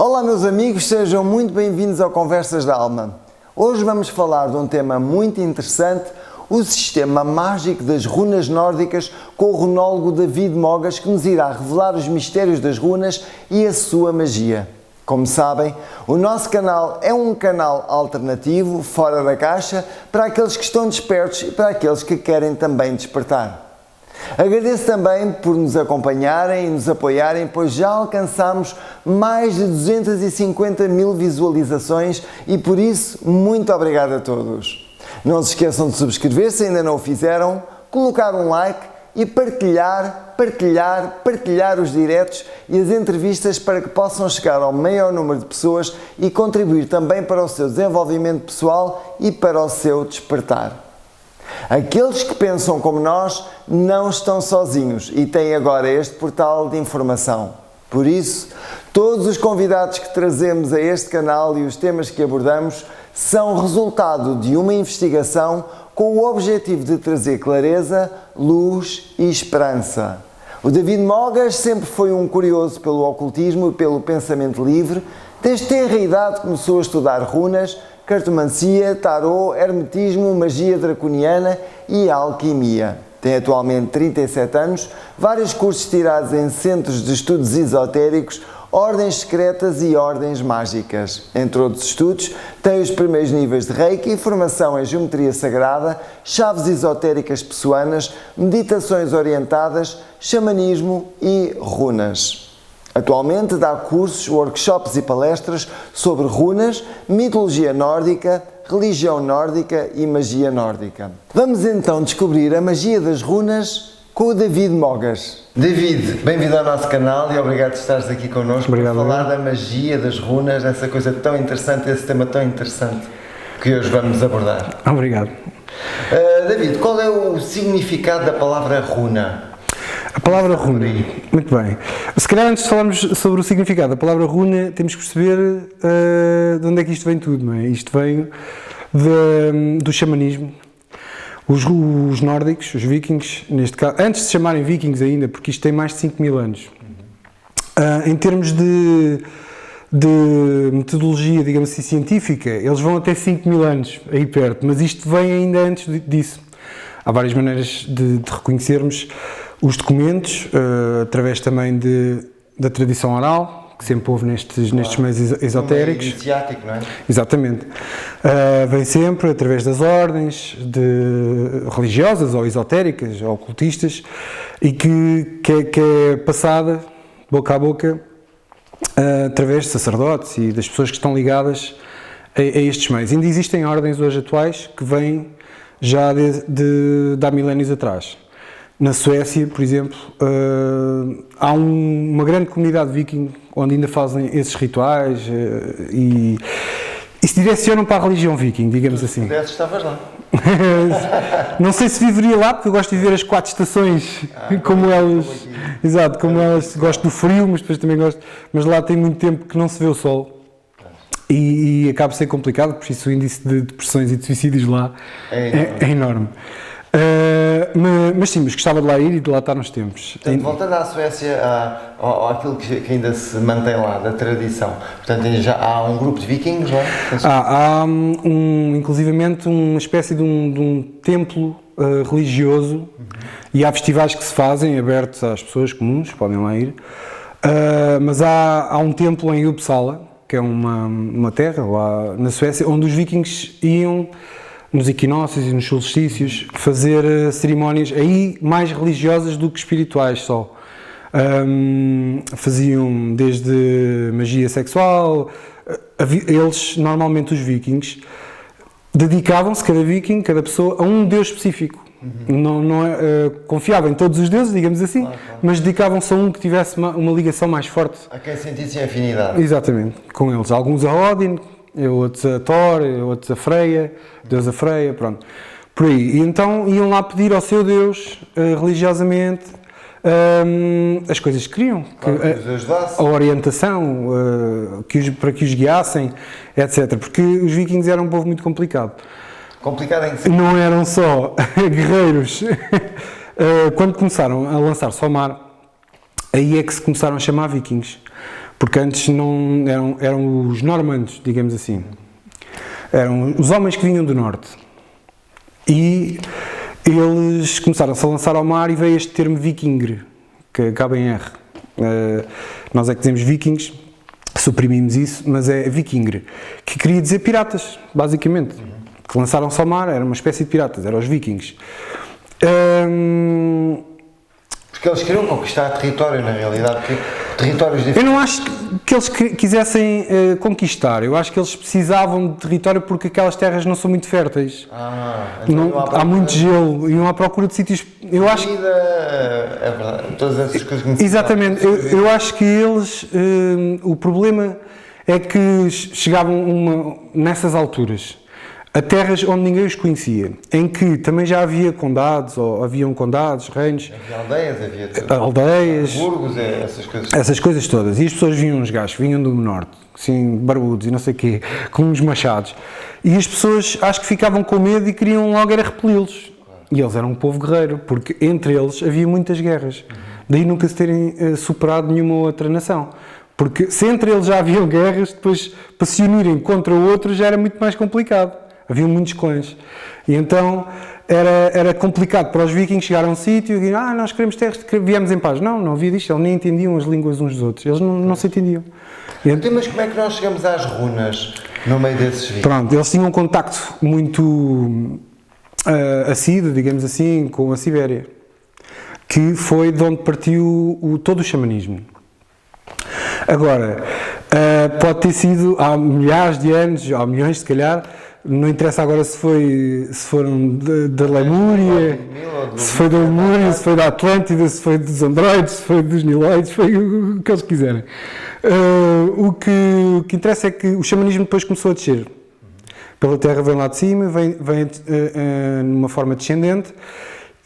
Olá meus amigos, sejam muito bem-vindos ao Conversas da Alma. Hoje vamos falar de um tema muito interessante, o sistema mágico das runas nórdicas, com o runólogo David Mogas, que nos irá revelar os mistérios das runas e a sua magia. Como sabem, o nosso canal é um canal alternativo, fora da caixa, para aqueles que estão despertos e para aqueles que querem também despertar. Agradeço também por nos acompanharem e nos apoiarem, pois já alcançamos mais de 250 mil visualizações e por isso, muito obrigado a todos. Não se esqueçam de subscrever se ainda não o fizeram, colocar um like e partilhar os diretos e as entrevistas para que possam chegar ao maior número de pessoas e contribuir também para o seu desenvolvimento pessoal e para o seu despertar. Aqueles que pensam como nós não estão sozinhos e têm agora este portal de informação. Por isso, todos os convidados que trazemos a este canal e os temas que abordamos são resultado de uma investigação com o objetivo de trazer clareza, luz e esperança. O David Mogas sempre foi um curioso pelo ocultismo e pelo pensamento livre. Desde tenra idade começou a estudar runas, cartomancia, tarô, hermetismo, magia draconiana e alquimia. Tem atualmente 37 anos, vários cursos tirados em centros de estudos esotéricos, ordens secretas e ordens mágicas. Entre outros estudos, tem os primeiros níveis de Reiki, formação em geometria sagrada, chaves esotéricas pessoanas, meditações orientadas, xamanismo e runas. Atualmente dá cursos, workshops e palestras sobre runas, mitologia nórdica, religião nórdica e magia nórdica. Vamos então descobrir a magia das runas com o David Mogas. David, bem-vindo ao nosso canal e obrigado por estares aqui connosco. Obrigado, para falar da magia das runas, essa coisa tão interessante, esse tema tão interessante que hoje vamos abordar. Obrigado. David, qual é o significado da palavra runa? A palavra runa, muito bem. Se calhar antes de falarmos sobre o significado da palavra runa, temos que perceber de onde é que isto vem tudo, não é? Isto vem do xamanismo. Os nórdicos, os vikings, neste caso, antes de se chamarem vikings ainda, porque isto tem mais de 5.000 anos. Em termos de metodologia, digamos assim, científica, eles vão até 5.000 anos, aí perto, mas isto vem ainda antes disso. Há várias maneiras de reconhecermos os documentos, através também da tradição oral, que sempre houve nestes meios esotéricos. Iniciático, não é? Exatamente. Vem sempre através das ordens religiosas ou esotéricas ou ocultistas e que é passada boca a boca através de sacerdotes e das pessoas que estão ligadas a estes meios. Ainda existem ordens hoje atuais que vêm já de há milénios atrás. Na Suécia, por exemplo, há uma grande comunidade viking onde ainda fazem esses rituais e se direcionam para a religião viking, digamos assim. Se estavas lá. Não sei se viveria lá, porque eu gosto de viver as 4 estações, como elas. Exato, como elas. Gosto do frio, mas depois também gosto. Mas lá tem muito tempo que não se vê o sol. E acaba por ser complicado, por isso o índice de depressões e de suicídios lá é enorme. Mas sim, mas gostava de lá ir e de lá estar nos tempos. Portanto, voltando à Suécia, àquilo que ainda se mantém lá, da tradição, portanto, já há um grupo de vikings lá? Há inclusivamente uma espécie de um templo religioso e há festivais que se fazem, abertos às pessoas comuns, podem lá ir, mas há um templo em Uppsala, que é uma terra lá na Suécia, onde os vikings iam nos equinócios e nos solstícios, fazer cerimónias aí mais religiosas do que espirituais só. Faziam desde magia sexual, eles, normalmente os vikings, dedicavam-se, cada pessoa, a um deus específico. Não confiavam em todos os deuses, digamos assim, claro. Mas dedicavam-se a um que tivesse uma ligação mais forte. A quem sentissem afinidade. Exatamente, com eles. Alguns a Odin, outros a Thor, outros a Freya, deusa Freya, pronto. Por aí. E então iam lá pedir ao seu Deus, religiosamente, as coisas que queriam. Claro, que os ajudasse. A orientação, para que os guiassem, etc. Porque os vikings eram um povo muito complicado. Complicado em que não eram só guerreiros. Quando começaram a lançar-se ao mar, aí é que se começaram a chamar vikings. porque antes não eram os normandos, digamos assim, eram os homens que vinham do norte, e eles começaram-se a lançar ao mar e veio este termo vikingr, que acaba em R. Nós é que dizemos vikings, suprimimos isso, mas é vikingr, que queria dizer piratas, basicamente, que lançaram-se ao mar, era uma espécie de piratas, eram os vikings. Porque eles queriam conquistar território, na realidade, porque territórios diferentes. Eu não acho que eles quisessem conquistar, eu acho que eles precisavam de território porque aquelas terras não são muito férteis. Então Há muito gelo, iam à procura de sítios. Eu acho comida, é verdade, todas essas coisas que necessitam. Exatamente, eu acho que eles, o problema é que chegavam nessas alturas a terras onde ninguém os conhecia, em que também já havia condados, ou haviam condados, reinos. Havia aldeias, havia tudo. Aldeias, Burgos, essas coisas. essas coisas todas. E as pessoas vinham uns gajos, vinham do norte, assim, barbudos e não sei o quê, com uns machados. E as pessoas acho que ficavam com medo e queriam logo era repeli-los. E eles eram um povo guerreiro, porque entre eles havia muitas guerras. Daí nunca se terem superado nenhuma outra nação. Porque se entre eles já haviam guerras, depois para se unirem contra o outro já era muito mais complicado. Havia muitos clãs. E então era complicado para os vikings chegar a um sítio e dizer, nós queremos terras, viemos em paz. Não havia disto, eles nem entendiam as línguas uns dos outros. Eles não se entendiam. Então, mas como é que nós chegamos às runas no meio desses vikings? Pronto, eles tinham um contacto muito assíduo, digamos assim, com a Sibéria, que foi de onde partiu todo o xamanismo. Agora, pode ter sido há milhares de anos, há milhões se calhar, não interessa agora se foram da Lemúria, se foi da Lemúria, se foi da Atlântida, se foi dos Androides, se foi dos Niloides, foi o que eles quiserem. O que interessa é que o xamanismo depois começou a descer. Pela terra vem lá de cima, vem numa forma descendente,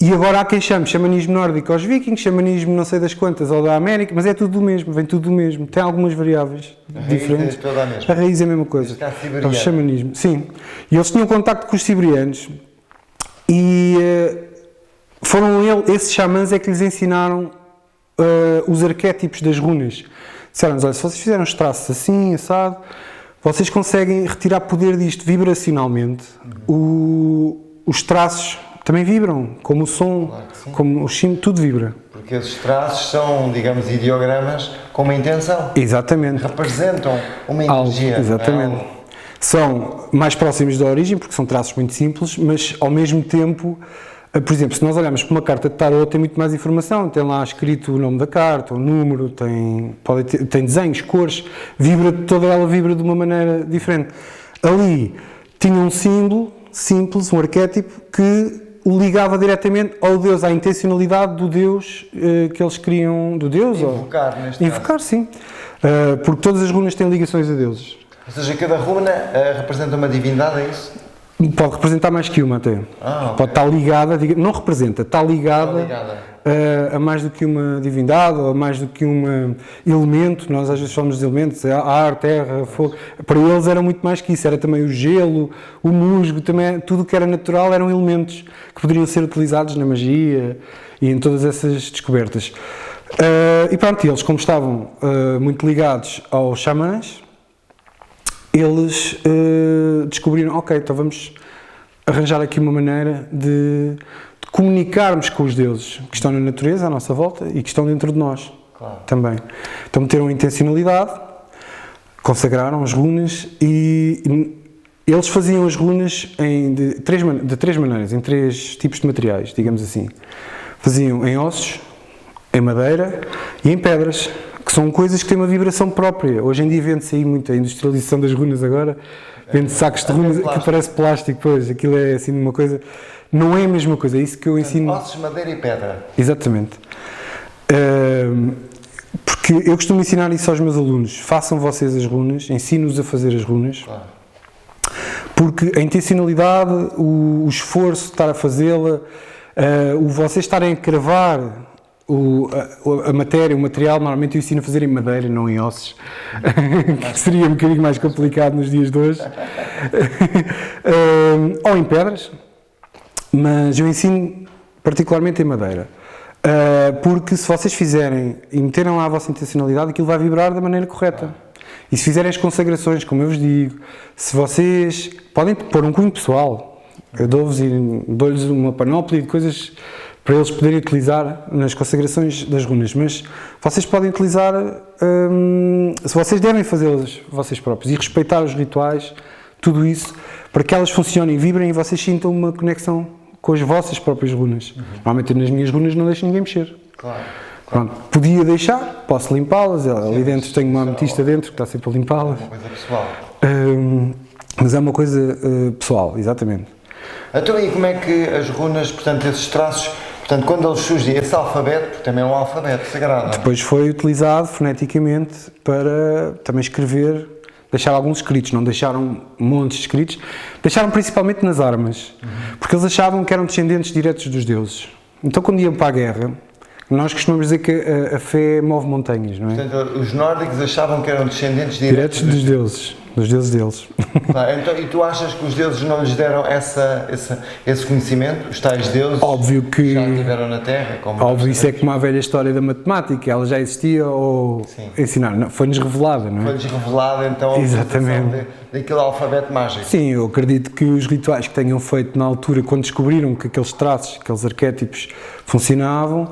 e agora há quem chame xamanismo nórdico aos vikings, xamanismo não sei das quantas, ou da América, mas é tudo do mesmo, vem tudo do mesmo. Tem algumas variáveis diferentes. A raiz é toda a mesma. A raiz é a mesma coisa. É o xamanismo, sim. E eles tinham contacto com os siberianos e foram esses xamãs é que lhes ensinaram os arquétipos das runas. Disseram-nos, olha, se vocês fizerem os traços assim, assado, vocês conseguem retirar poder disto vibracionalmente. Os traços também vibram, como o som, como o símbolo, tudo vibra. Porque esses traços são, digamos, ideogramas com uma intenção. Exatamente. Representam uma energia. Exatamente. São mais próximos da origem, porque são traços muito simples, mas ao mesmo tempo, por exemplo, se nós olharmos para uma carta de tarot, tem muito mais informação. Tem lá escrito o nome da carta, o número, tem desenhos, cores, toda ela vibra de uma maneira diferente. Ali tinha um símbolo simples, um arquétipo, que o ligava diretamente ao Deus, à intencionalidade do Deus que eles queriam, do Deus. Invocar, neste caso. Invocar, sim. Porque todas as runas têm ligações a deuses. Ou seja, cada runa representa uma divindade, é isso? Pode representar mais que uma até. Okay. Pode estar ligada, não representa, está ligada a mais do que uma divindade ou a mais do que um elemento. Nós às vezes falamos de elementos, ar, terra, fogo. Para eles era muito mais que isso, era também o gelo, o musgo, também, tudo o que era natural eram elementos que poderiam ser utilizados na magia e em todas essas descobertas. E pronto, eles como estavam muito ligados aos xamãs, eles descobriram, ok, então vamos arranjar aqui uma maneira de comunicarmos com os deuses que estão na natureza, à nossa volta, e que estão dentro de nós também. Então meteram intencionalidade, consagraram as runas e eles faziam as runas de três maneiras, em 3 tipos de materiais, digamos assim. Faziam em ossos, em madeira e em pedras, que são coisas que têm uma vibração própria. Hoje em dia vende-se aí muito a industrialização das runas agora, vende sacos de runas que parece plástico, pois, aquilo é assim uma coisa, não é a mesma coisa, é isso que eu ensino. Ossos, madeira e pedra. Exatamente. Porque eu costumo ensinar isso aos meus alunos, façam vocês as runas, ensino-os a fazer as runas, porque a intencionalidade, o esforço de estar a fazê-la, o vocês estarem a cravar a matéria, o material, normalmente eu ensino a fazer em madeira, não em ossos, que seria um bocadinho mais complicado nos dias de hoje, ou em pedras, mas eu ensino particularmente em madeira. Porque se vocês fizerem e meterem lá a vossa intencionalidade, aquilo vai vibrar da maneira correta. E se fizerem as consagrações, como eu vos digo, se vocês podem pôr um cunho pessoal, eu dou-lhes uma panóplia de coisas para eles poderem utilizar nas consagrações das runas, mas vocês podem utilizar, se vocês devem fazê-las vocês próprios e respeitar os rituais, tudo isso, para que elas funcionem, vibrem e vocês sintam uma conexão com as vossas próprias runas. Normalmente nas minhas runas não deixo ninguém mexer. Claro. Pronto, podia deixar, posso limpá-las, ali dentro tenho uma ametista dentro que está sempre a limpá-las. É uma coisa pessoal. Mas é uma coisa pessoal, exatamente. Então e como é que as runas, portanto, esses traços, portanto, quando eles surgem, esse alfabeto, porque também é um alfabeto sagrado, não é? Depois foi utilizado foneticamente para também escrever, deixar alguns escritos, não deixaram montes de escritos, deixaram principalmente nas armas, porque eles achavam que eram descendentes diretos dos deuses. Então quando iam para a guerra, nós costumamos dizer que a fé move montanhas, não é? Portanto, os nórdicos achavam que eram descendentes diretos Dos deuses deles. Então, e tu achas que os deuses não lhes deram esse conhecimento? Os tais deuses Óbvio que já estiveram na Terra? Óbvio, isso é como a velha história da matemática, ela já existia ou ensinaram, não, foi-nos revelada, não é? Foi-lhes revelada então a utilização daquele alfabeto mágico. Sim, eu acredito que os rituais que tenham feito na altura, quando descobriram que aqueles traços, aqueles arquétipos funcionavam...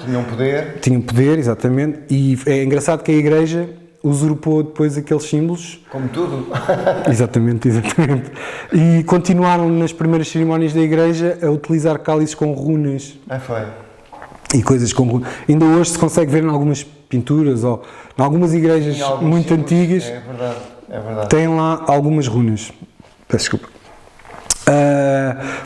Tinham poder, exatamente, e é engraçado que a Igreja usurpou depois aqueles símbolos. Como tudo. Exatamente. E continuaram nas primeiras cerimónias da Igreja a utilizar cálices com runas. Foi. E coisas com runas. Ainda hoje se consegue ver em algumas pinturas ou em algumas igrejas muito símbolos antigas. É verdade. Tem lá algumas runas. Peço desculpa.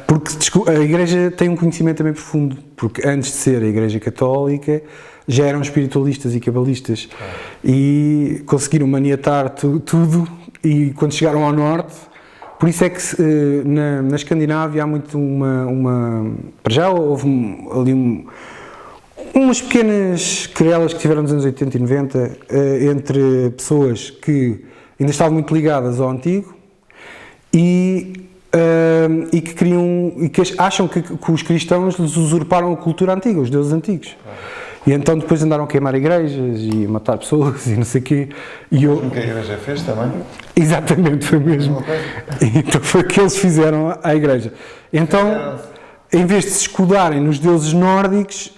Porque a Igreja tem um conhecimento também profundo, porque antes de ser a Igreja Católica já eram espiritualistas e cabalistas e conseguiram maniatar tudo e quando chegaram ao norte, por isso é que na Escandinávia há muito para já houve ali umas pequenas querelas que tiveram nos anos 80 e 90 entre pessoas que ainda estavam muito ligadas ao antigo e que queriam e que acham que os cristãos lhes usurparam a cultura antiga, os deuses antigos. E então depois andaram a queimar igrejas e a matar pessoas e não sei o quê. O que a igreja fez também? Exatamente, foi mesmo. Então foi o que eles fizeram à igreja. Então, em vez de se escudarem nos deuses nórdicos,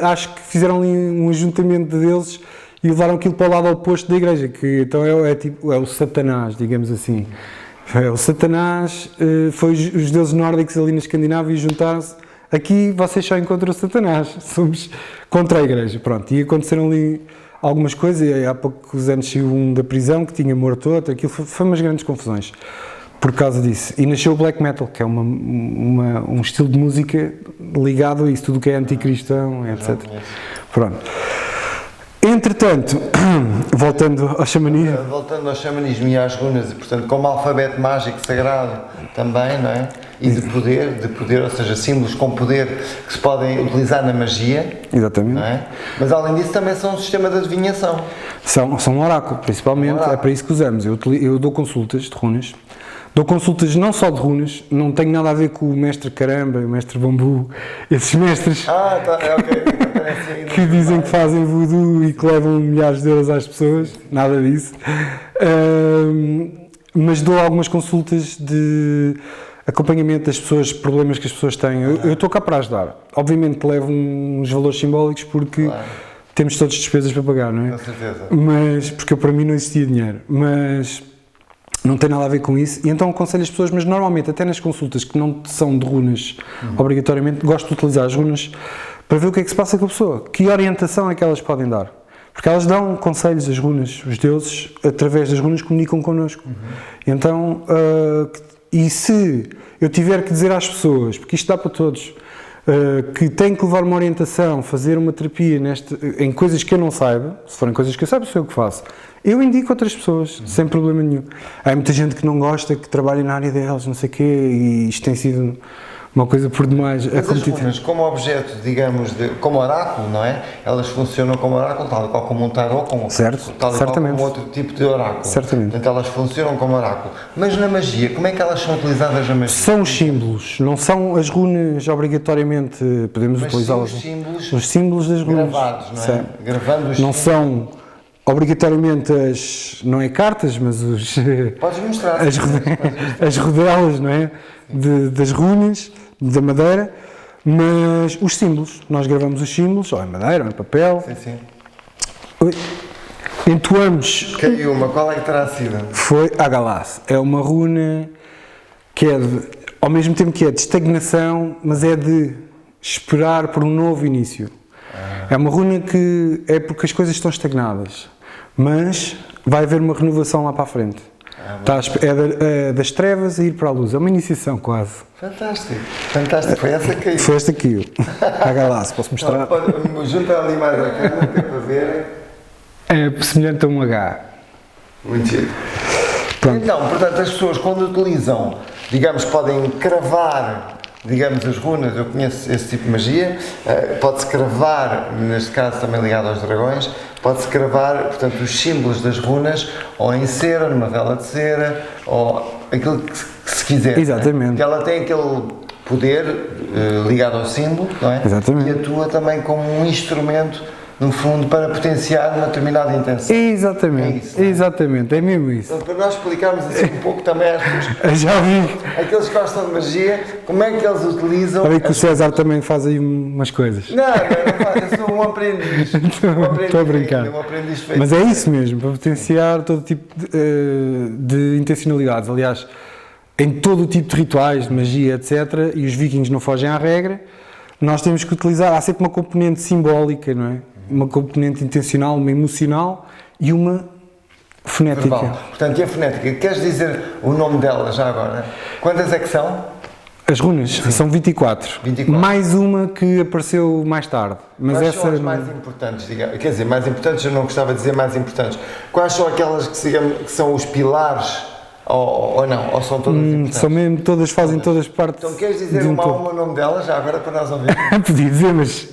acho que fizeram ali um ajuntamento de deuses e levaram aquilo para o lado oposto da igreja, que então é o Satanás, digamos assim. O Satanás foi os deuses nórdicos ali na Escandinávia e juntaram-se. Aqui vocês só encontram o Satanás, somos contra a igreja, pronto. E aconteceram ali algumas coisas, e há poucos anos saiu um da prisão que tinha morto outro, aquilo foi umas grandes confusões por causa disso. E nasceu o black metal, que é um estilo de música ligado a isso, tudo o que é anticristão, etc. Pronto. Entretanto, voltando ao xamanismo... Voltando ao xamanismo e às runas, e portanto como alfabeto mágico sagrado também, não é? E de poder, ou seja, símbolos com poder que se podem utilizar na magia. Exatamente. Não é? Mas além disso também são um sistema de adivinhação. São um oráculo, principalmente, é para isso que usamos. Eu dou consultas de runas. Dou consultas não só de runas, não tenho nada a ver com o mestre Caramba, o mestre Bambu, esses mestres que dizem que fazem voodoo e que levam milhares de euros às pessoas, nada disso. Mas dou algumas consultas de acompanhamento das pessoas, problemas que as pessoas têm. Eu estou cá para ajudar. Obviamente levo uns valores simbólicos porque temos todas as despesas para pagar, não é? Com certeza. Mas, porque para mim não existia dinheiro. Mas não tem nada a ver com isso, e então aconselho as pessoas, mas normalmente até nas consultas que não são de runas, obrigatoriamente, gosto de utilizar as runas para ver o que é que se passa com a pessoa, que orientação é que elas podem dar, porque elas dão conselhos, as runas, os deuses, através das runas comunicam connosco. Então, e se eu tiver que dizer às pessoas, porque isto dá para todos, que têm que levar uma orientação, fazer uma terapia em coisas que eu não saiba, se forem coisas que eu saiba, sou eu que faço, eu indico outras pessoas, sem problema nenhum. Há muita gente que não gosta, que trabalha na área deles, não sei o quê, e isto tem sido uma coisa por demais Mas as competitiva. runas, como objeto, digamos, como oráculo, não é? Elas funcionam como oráculo, tal e qual como um tarot, Certo, tal e certamente. qual como outro tipo de oráculo. Certamente. Portanto, elas funcionam como oráculo. Mas na magia, como é que elas são utilizadas na magia? São os símbolos, não são as runas obrigatoriamente, podemos Mas utilizá-las. sim os símbolos Os símbolos das runas. gravados, não é? Sim. Gravando os Não símbolos. são obrigatoriamente as, não é cartas, mas os, Podes mostrar. as, sim, as rodelas, não é? Das runas, da madeira, mas os símbolos, nós gravamos os símbolos, ou em madeira, ou em papel, sim, sim. entoamos, Caiu uma, qual é que terá sido? foi a Galas, é uma runa que é ao mesmo tempo que é de estagnação, mas é de esperar por um novo início. É uma runa que é porque as coisas estão estagnadas, mas vai haver uma renovação lá para a frente. É das trevas a ir para a luz, é uma iniciação quase. Fantástico, fantástico. Foi essa que caiu. Foi esta aqui, a Galas, posso mostrar? Junta ali mais a câmera para ver. É semelhante a um H. Muito giro. Pronto. Então, portanto, as pessoas quando utilizam, digamos, podem cravar, digamos, as runas, eu conheço esse tipo de magia, pode-se cravar, neste caso também ligado aos dragões, pode-se cravar, portanto, os símbolos das runas, ou em cera, numa vela de cera, ou aquilo que se quiser. Exatamente. Porque ela tem aquele poder ligado ao símbolo, não é? Exatamente. E atua também como um instrumento, no fundo, para potenciar uma determinada intenção. Exatamente, É isso, não é? Exatamente, é mesmo isso. Portanto, para nós explicarmos assim um pouco também às pessoas, Já vi. aqueles que gostam de magia, como é que eles utilizam. Já vi que o César também faz aí umas coisas. Não faz, eu sou um aprendiz. Estou a brincar. Um aprendiz feito. Mas é isso mesmo, para potenciar todo tipo de intencionalidades. Aliás, em todo o tipo de rituais, de magia, etc., e os vikings não fogem à regra, nós temos que utilizar, há sempre uma componente simbólica, não é? Uma componente intencional, uma emocional e uma fonética. Verbal. Portanto, e a fonética? Queres dizer o nome dela já agora? Quantas é que são? As runas são 24. 24. Mais uma que apareceu mais tarde. Mas Quais essa são as não- mais importantes? Quer dizer, mais importantes, eu não gostava de dizer mais importantes. Quais são aquelas que são os pilares? Ou não? Ou são todas importantes? são mesmo, todas fazem todas parte. Então queres dizer de um uma a todo. uma o nome dela já agora para nós ouvirmos? Podia dizer, mas.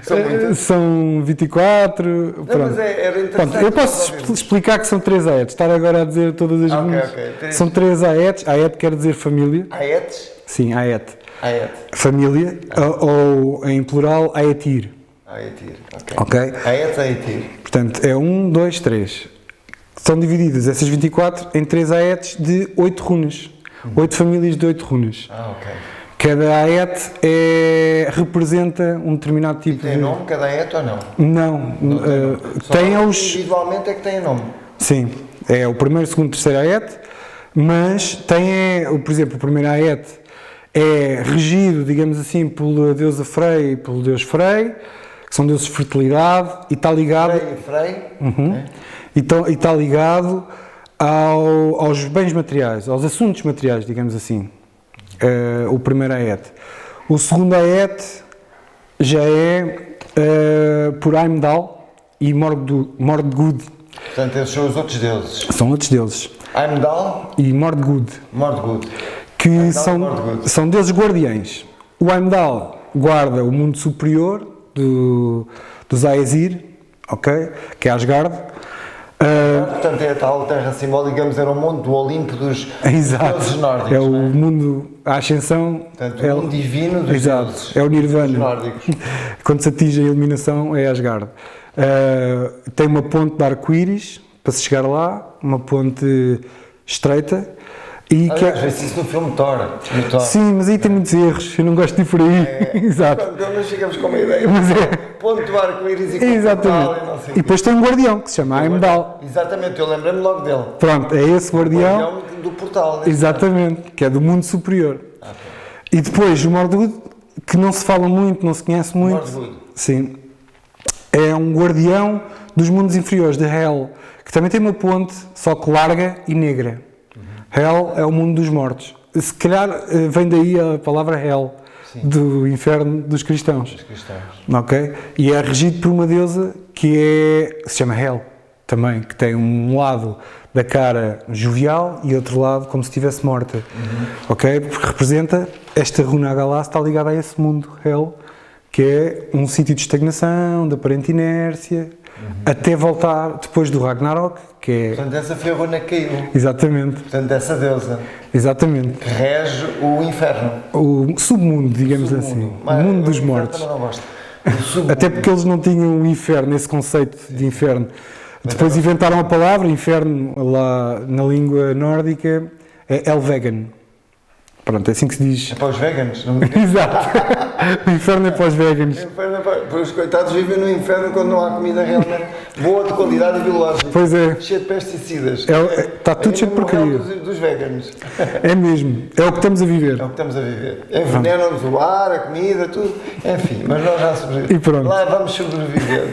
São muitas? São 24. Não, Pronto. mas era interessante. Pronto, eu posso nós ouvirmos. explicar que são 3 aetes. Estar agora a dizer todas as Ok, runas. ok. Três. São 3 aetes. Aete quer dizer família. Aetes? Sim, aete. Aete. Família. Ou em plural, aetir. Aetir, ok. Ok? Aetes, aetir. Portanto, é 1, 2, 3. São divididas essas 24 em 3 aetes de 8 runas. 8 famílias de 8 runas. Ok. Cada aete representa um determinado tipo Tem de. nome cada aete ou não? Não. Só Tem os. individualmente é que tem nome. Sim. É o primeiro, segundo, terceiro aete, mas tem, por exemplo, o primeiro aete é regido, digamos assim, pela deusa Frey e pelo deus Frey, que são deuses de fertilidade, e está ligado. Frei. Ok. E está ligado aos bens materiais, aos assuntos materiais, digamos assim. O primeiro aete. O segundo aete já é por Heimdall e Mordgud. Portanto, esses são os outros deuses. São outros deuses. Heimdall, E Mordgud, Mordgud. que Heimdall e Mordgud. são deuses guardiães. O Heimdall guarda o mundo superior dos Aesir, ok? Que é Asgard. Portanto, é a tal terra simbólica, digamos, era o mundo do Olimpo dos Exato. deuses nórdicos. É o não é? mundo, a ascensão. Portanto, é o mundo divino dos Exato, deuses. é o Nirvana. Dos nórdicos. Quando se atinge a iluminação é Asgard. Tem uma ponte de arco-íris para se chegar lá, uma ponte estreita. E que Aliás, vê-se isso no filme Thor. No Thor. Sim, mas aí tem muitos erros, eu não gosto de ir por aí. Exato. Pronto, pelo menos ficamos com uma ideia. Mas é. Ponto do arco-íris e com Exatamente. portal e não sei E o quê. depois tem um guardião que se chama Heimdall. Exatamente, eu lembrei-me logo dele. Pronto, é esse guardião. Guardião do portal. Né? Exatamente, que é do mundo superior. E depois o Mordgud, que não se fala muito, não se conhece muito. Mordgud. Sim. É um guardião dos mundos inferiores, de Hel, que também tem uma ponte, só que larga e negra. Hel é o mundo dos mortos. Se calhar vem daí a palavra Hel, do inferno dos cristãos. Os cristãos. Ok? E é regido por uma deusa que se chama Hel, também, que tem um lado da cara jovial e outro lado como se estivesse morta. Ok? Porque representa, esta runa Agalas está ligada a esse mundo, Hel, que é um sítio de estagnação, de aparente inércia, até voltar depois do Ragnarok, que é... Portanto, essa foi a runa que caiu. Exatamente. Portanto, essa deusa Exatamente. que rege o inferno. O submundo, digamos assim. O mundo dos mortos. Também não gosto. O submundo. Até porque eles não tinham o inferno, esse conceito de inferno. Depois inventaram a palavra, inferno, lá na língua nórdica, é Elvegan. Pronto, é assim que se diz. É para os veganos, não Exato. O inferno é para os veganos. Os coitados vivem no inferno quando não há comida realmente boa, de qualidade e biológica. Pois é. Cheia de pesticidas. Está tudo cheio de porcaria. Dos veganos. É mesmo. É o que estamos a viver. É o que estamos a viver. Envenenam-nos o ar, a comida, tudo. Enfim, mas nós já sobrevivemos. E pronto. Lá vamos sobreviver.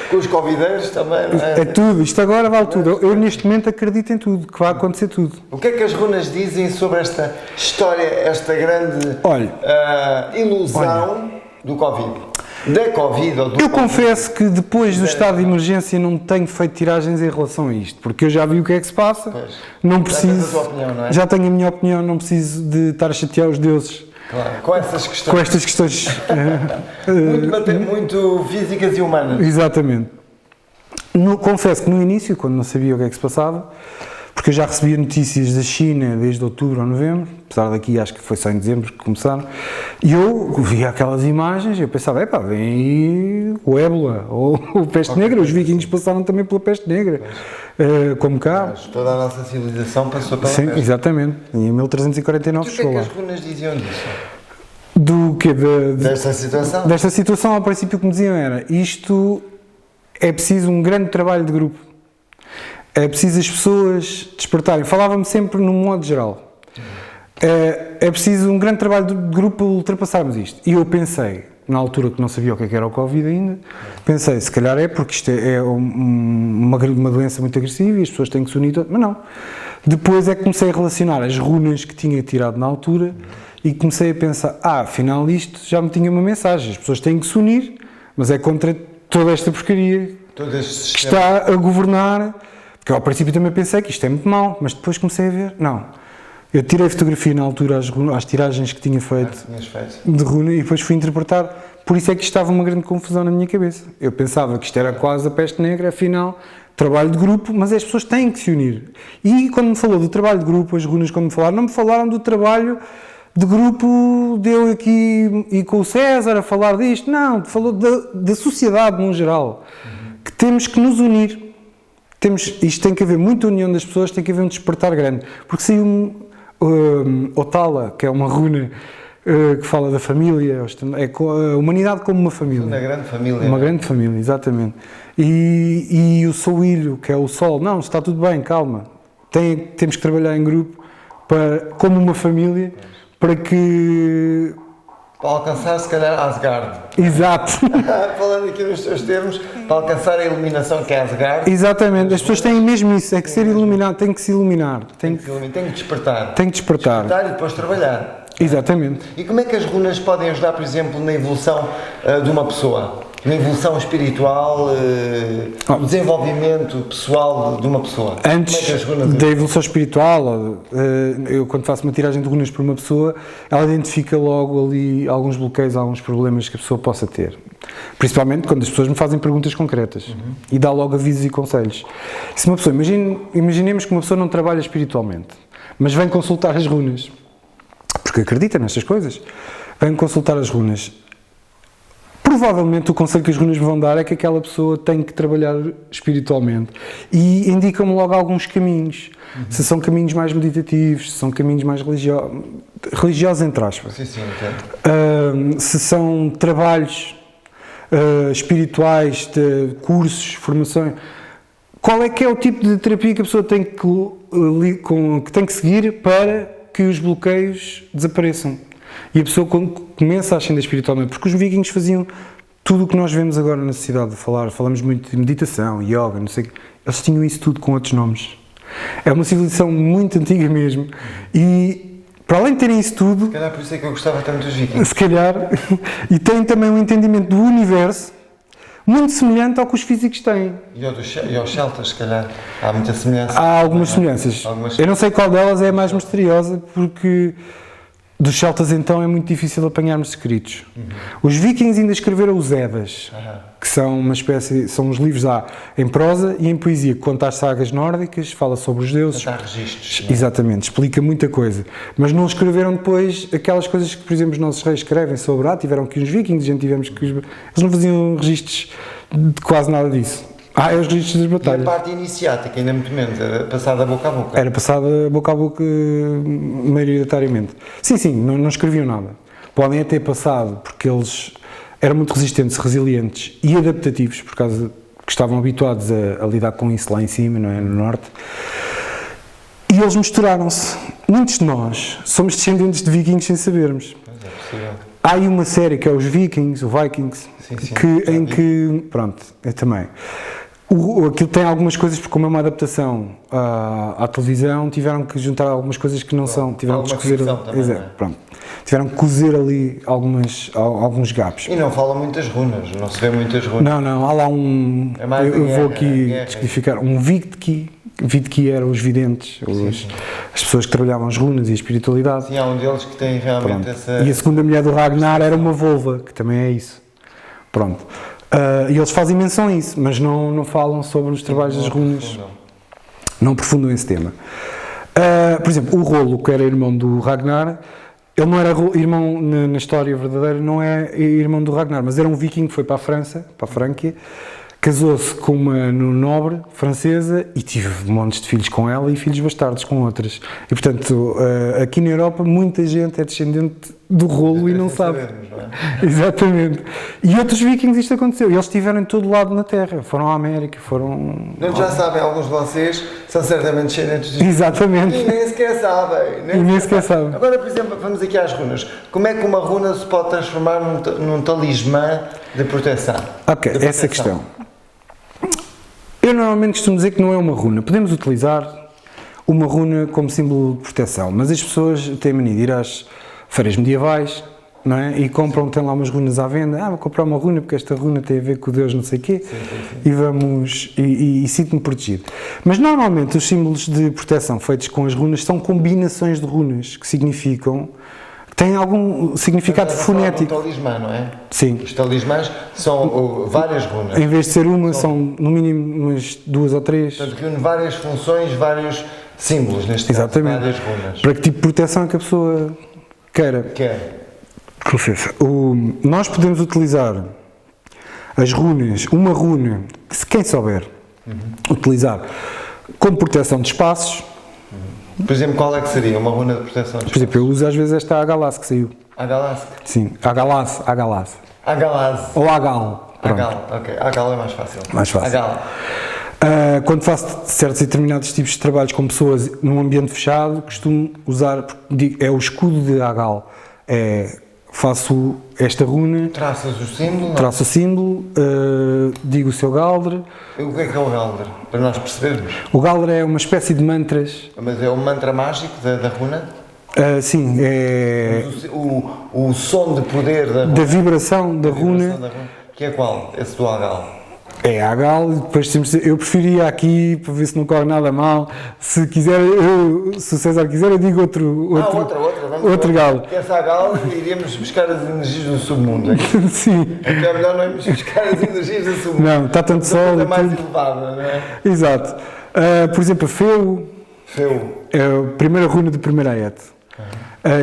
Com os covideiros também, não é? É tudo. Isto agora vale tudo. Eu neste momento acredito em tudo, que vai acontecer tudo. O que é que as runas dizem sobre esta história, esta grande ilusão do Covid? Da Covid ou do Eu Covid? confesso que depois do estado de emergência não tenho feito tiragens em relação a isto, porque eu já vi o que é que se passa, Pois. não Já preciso, tens a tua opinião, não é? já tenho a minha opinião, não preciso de estar a chatear os deuses Claro, com essas com questões estas questões. muito físicas e humanas. Exatamente. Confesso que no início, quando não sabia o que é que se passava, porque eu já recebia notícias da China desde outubro ou novembro, apesar daqui acho que foi só em dezembro que começaram, e eu via aquelas imagens e eu pensava, epá, vem aí o ébola ou o peste negra, os vikings passaram também pela peste negra, como cá. Mas toda a nossa civilização passou pela Sim, peste. exatamente, em 1349 E o que é chegou que lá. as runas diziam disso? Do quê? Desta situação? Desta situação, ao princípio, o que me diziam era, isto é preciso um grande trabalho de grupo. É preciso as pessoas despertarem. Falava-me sempre num modo geral. É preciso um grande trabalho de grupo para ultrapassarmos isto. E eu pensei, na altura que não sabia o que era o Covid ainda, pensei, se calhar é porque isto é uma doença muito agressiva e as pessoas têm que se unir todas. Mas não. Depois é que comecei a relacionar as runas que tinha tirado na altura e comecei a pensar, afinal isto já me tinha uma mensagem. As pessoas têm que se unir, mas é contra toda esta porcaria Todo este que sistema. está a governar, porque ao princípio também pensei que isto é muito mau, mas depois comecei a ver, não. Eu tirei fotografia na altura às tiragens que tinha feito Tinhas feito. de runa e depois fui interpretar, por isso é que isto estava uma grande confusão na minha cabeça. Eu pensava que isto era quase a peste negra, afinal, trabalho de grupo, mas as pessoas têm que se unir. E quando me falou do trabalho de grupo, as runas quando me falaram, não me falaram do trabalho de grupo, deu aqui e com o César a falar disto, não, falou da sociedade num geral, que temos que nos unir. Isto tem que haver muita união das pessoas, tem que haver um despertar grande, porque saiu Otala, que é uma runa que fala da família, é a humanidade como uma família. Uma grande família. Uma grande família, exatamente. E o Soilho, que é o Sol, não, está tudo bem, calma, temos que trabalhar em grupo, como uma família, para que... Para alcançar, se calhar, Asgard. Exato. Falando aqui nos teus termos, para alcançar a iluminação que é Asgard. Exatamente, as pessoas têm mesmo isso, é que ser iluminado, tem que se iluminar. Tem que despertar. Tem que despertar. Despertar e depois trabalhar. Exatamente. E como é que as runas podem ajudar, por exemplo, na evolução de uma pessoa? Na evolução espiritual, no desenvolvimento pessoal de uma pessoa? Antes Como é que as runas da evolução espiritual, eu quando faço uma tiragem de runas para uma pessoa, ela identifica logo ali alguns bloqueios, alguns problemas que a pessoa possa ter. Principalmente quando as pessoas me fazem perguntas concretas e dá logo avisos e conselhos. Se uma pessoa, imaginemos que uma pessoa não trabalha espiritualmente, mas vem consultar as runas, porque acredita nestas coisas, vem consultar as runas. Provavelmente o conselho que as runas me vão dar é que aquela pessoa tem que trabalhar espiritualmente e indicam-me logo alguns caminhos, se são caminhos mais meditativos, se são caminhos mais religiosos entre aspas, Sim, entendo. se são trabalhos espirituais, de cursos, formações, qual é que é o tipo de terapia que a pessoa tem que tem que seguir para que os bloqueios desapareçam. E a pessoa começa a ascender espiritualmente, porque os vikings faziam tudo o que nós vemos agora na sociedade, falamos muito de meditação, yoga, não sei o quê, eles tinham isso tudo com outros nomes. É uma civilização muito antiga mesmo, e para além de terem isso tudo, Se calhar por isso é que eu gostava tanto dos vikings. se calhar, e têm também um entendimento do universo muito semelhante ao que os físicos têm. E aos celtas, se calhar, há muita semelhança. Há algumas semelhanças. Eu não sei qual delas é a mais misteriosa, porque dos celtas então é muito difícil apanharmos escritos. Os vikings ainda escreveram os Eddas, que são uma espécie, são uns livros em prosa e em poesia, que conta as sagas nórdicas, fala sobre os deuses. Há registros. Exatamente, explica muita coisa. Mas não escreveram depois aquelas coisas que, por exemplo, os nossos reis escrevem sobre, tiveram que os vikings, tivemos que eles não faziam registros de quase nada disso. É os registros das E batalhas. a parte iniciática, ainda muito menos, era passada boca a boca. Era passada boca a boca maioritariamente. Sim, não escreviam nada. Podem até passado, porque eles eram muito resistentes, resilientes e adaptativos, por causa que estavam habituados a lidar com isso lá em cima, não é? No norte. E eles misturaram-se. Muitos de nós somos descendentes de vikings sem sabermos. Mas é possível. Há aí uma série que é os Vikings, Sim, em que, pronto, eu também. Aquilo tem algumas coisas, porque como é uma adaptação à televisão, tiveram que juntar algumas coisas que não são, tiveram que cozer, também, não é? pronto, tiveram que cozer ali alguns gaps. E não falam muitas runas, não se vê muitas runas. Não, há lá um, É mais eu guerra, vou aqui guerra. descodificar, um Vidki eram os videntes, as pessoas que trabalhavam as runas e a espiritualidade. Sim, há um deles que tem realmente Pronto. essa... E a segunda mulher do Ragnar era uma volva, que também é isso. Pronto. E eles fazem menção a isso, mas não falam sobre os trabalhos das runas. Não aprofundam esse tema. Por exemplo, o Rolo, que era irmão do Ragnar, ele não era irmão, na história verdadeira, não é irmão do Ragnar, mas era um viking que foi para a França, para a Franquia, casou-se com uma nobre francesa e tive montes de filhos com ela e filhos bastardos com outras. E, portanto, aqui na Europa, muita gente é descendente do Rolo e não sabe. Sabemos, não é? Exatamente. E outros vikings isto aconteceu. E eles estiveram em todo lado na Terra. Foram à América, foram... Não, já sabem, alguns de vocês são certamente descendentes de... Exatamente. E nem sequer sabem. Nem sequer sabem. Agora, por exemplo, vamos aqui às runas. Como é que uma runa se pode transformar num talismã de proteção? Ok, De essa proteção. questão. Eu normalmente costumo dizer que não é uma runa. Podemos utilizar uma runa como símbolo de proteção, mas as pessoas têm a mania de ir às feiras medievais, não é? E compram, tem lá umas runas à venda. Vou comprar uma runa porque esta runa tem a ver com Deus não sei o quê. E vamos... E sinto-me protegido. Mas normalmente os símbolos de proteção feitos com as runas são combinações de runas que significam... Tem algum significado fonético. Um talismã, não é? Sim. Os talismãs são várias runas. Em vez de ser uma, são no mínimo umas 2 ou 3. Portanto, reúne várias funções, vários símbolos, neste Exatamente. caso, várias runas. Para que tipo de proteção é que a pessoa queira? Com licença. Nós podemos utilizar as runas, uma runa, que se quem souber utilizar como proteção de espaços. Por exemplo, qual é que seria uma runa de proteção de Por exemplo, eu uso às vezes esta Agalas que saiu. Agalas? Sim, Agalas. Agalas. Ou Agal. Pronto. Agal, ok. Agal é mais fácil. Mais fácil. Agal. Quando faço certos e determinados tipos de trabalhos com pessoas num ambiente fechado, costumo usar, é o escudo de Agal. Faço esta runa, Traças o símbolo? Não? traço o símbolo, digo o seu Galdre. O que é o Galdr? Para nós percebermos. O Galdre é uma espécie de mantras. Mas é o mantra mágico da runa? Sim, é O som de poder da runa. da vibração da runa. Que é qual? Esse do Agal. É Agal, e depois temos, eu preferia aqui, para ver se não corre nada mal, se quiser, se o César quiser, eu digo outro Vamos Galo. Que essa Agal iríamos buscar as energias do submundo. É que Sim. é melhor não irmos buscar as energias do submundo. Não, está tanto sol É e mais tudo. elevada, não é? Exato. Por exemplo, a Feu Feu. é a primeira runa do primeiro Aet.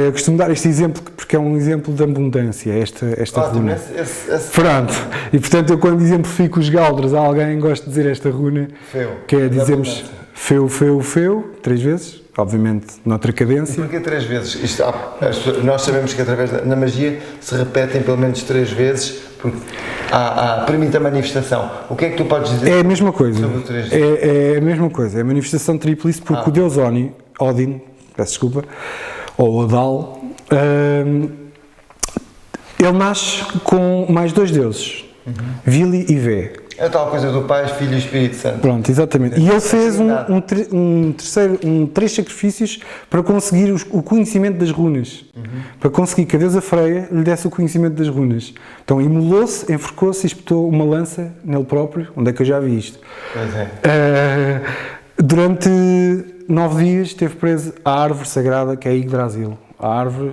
Eu costumo dar este exemplo porque é um exemplo de abundância, esta Ótimo, runa. esse Pronto. E portanto, eu quando exemplifico os Galdres a alguém, gosto de dizer esta runa, Feu. que é Da dizermos abundância. Feu, 3 vezes, obviamente noutra cadência. Porquê 3 vezes? Nós sabemos que na magia se repetem pelo menos 3 vezes, porque permite a manifestação. O que é que tu podes dizer? É a mesma coisa. Sobre o 3D. É a mesma coisa. É a manifestação tríplice porque o deus Odin, peço desculpa, ou Odal, ele nasce com mais 2 deuses, Vili e Vé. É a tal coisa do Pai, Filho e Espírito Santo. Pronto, exatamente. E ele fez três sacrifícios para conseguir o conhecimento das runas. Para conseguir que a deusa Freia lhe desse o conhecimento das runas. Então imolou-se, enforcou-se e espetou uma lança nele próprio. Onde é que eu já vi isto? Pois é. Durante 9 dias esteve preso à árvore sagrada que é Yggdrasil, a árvore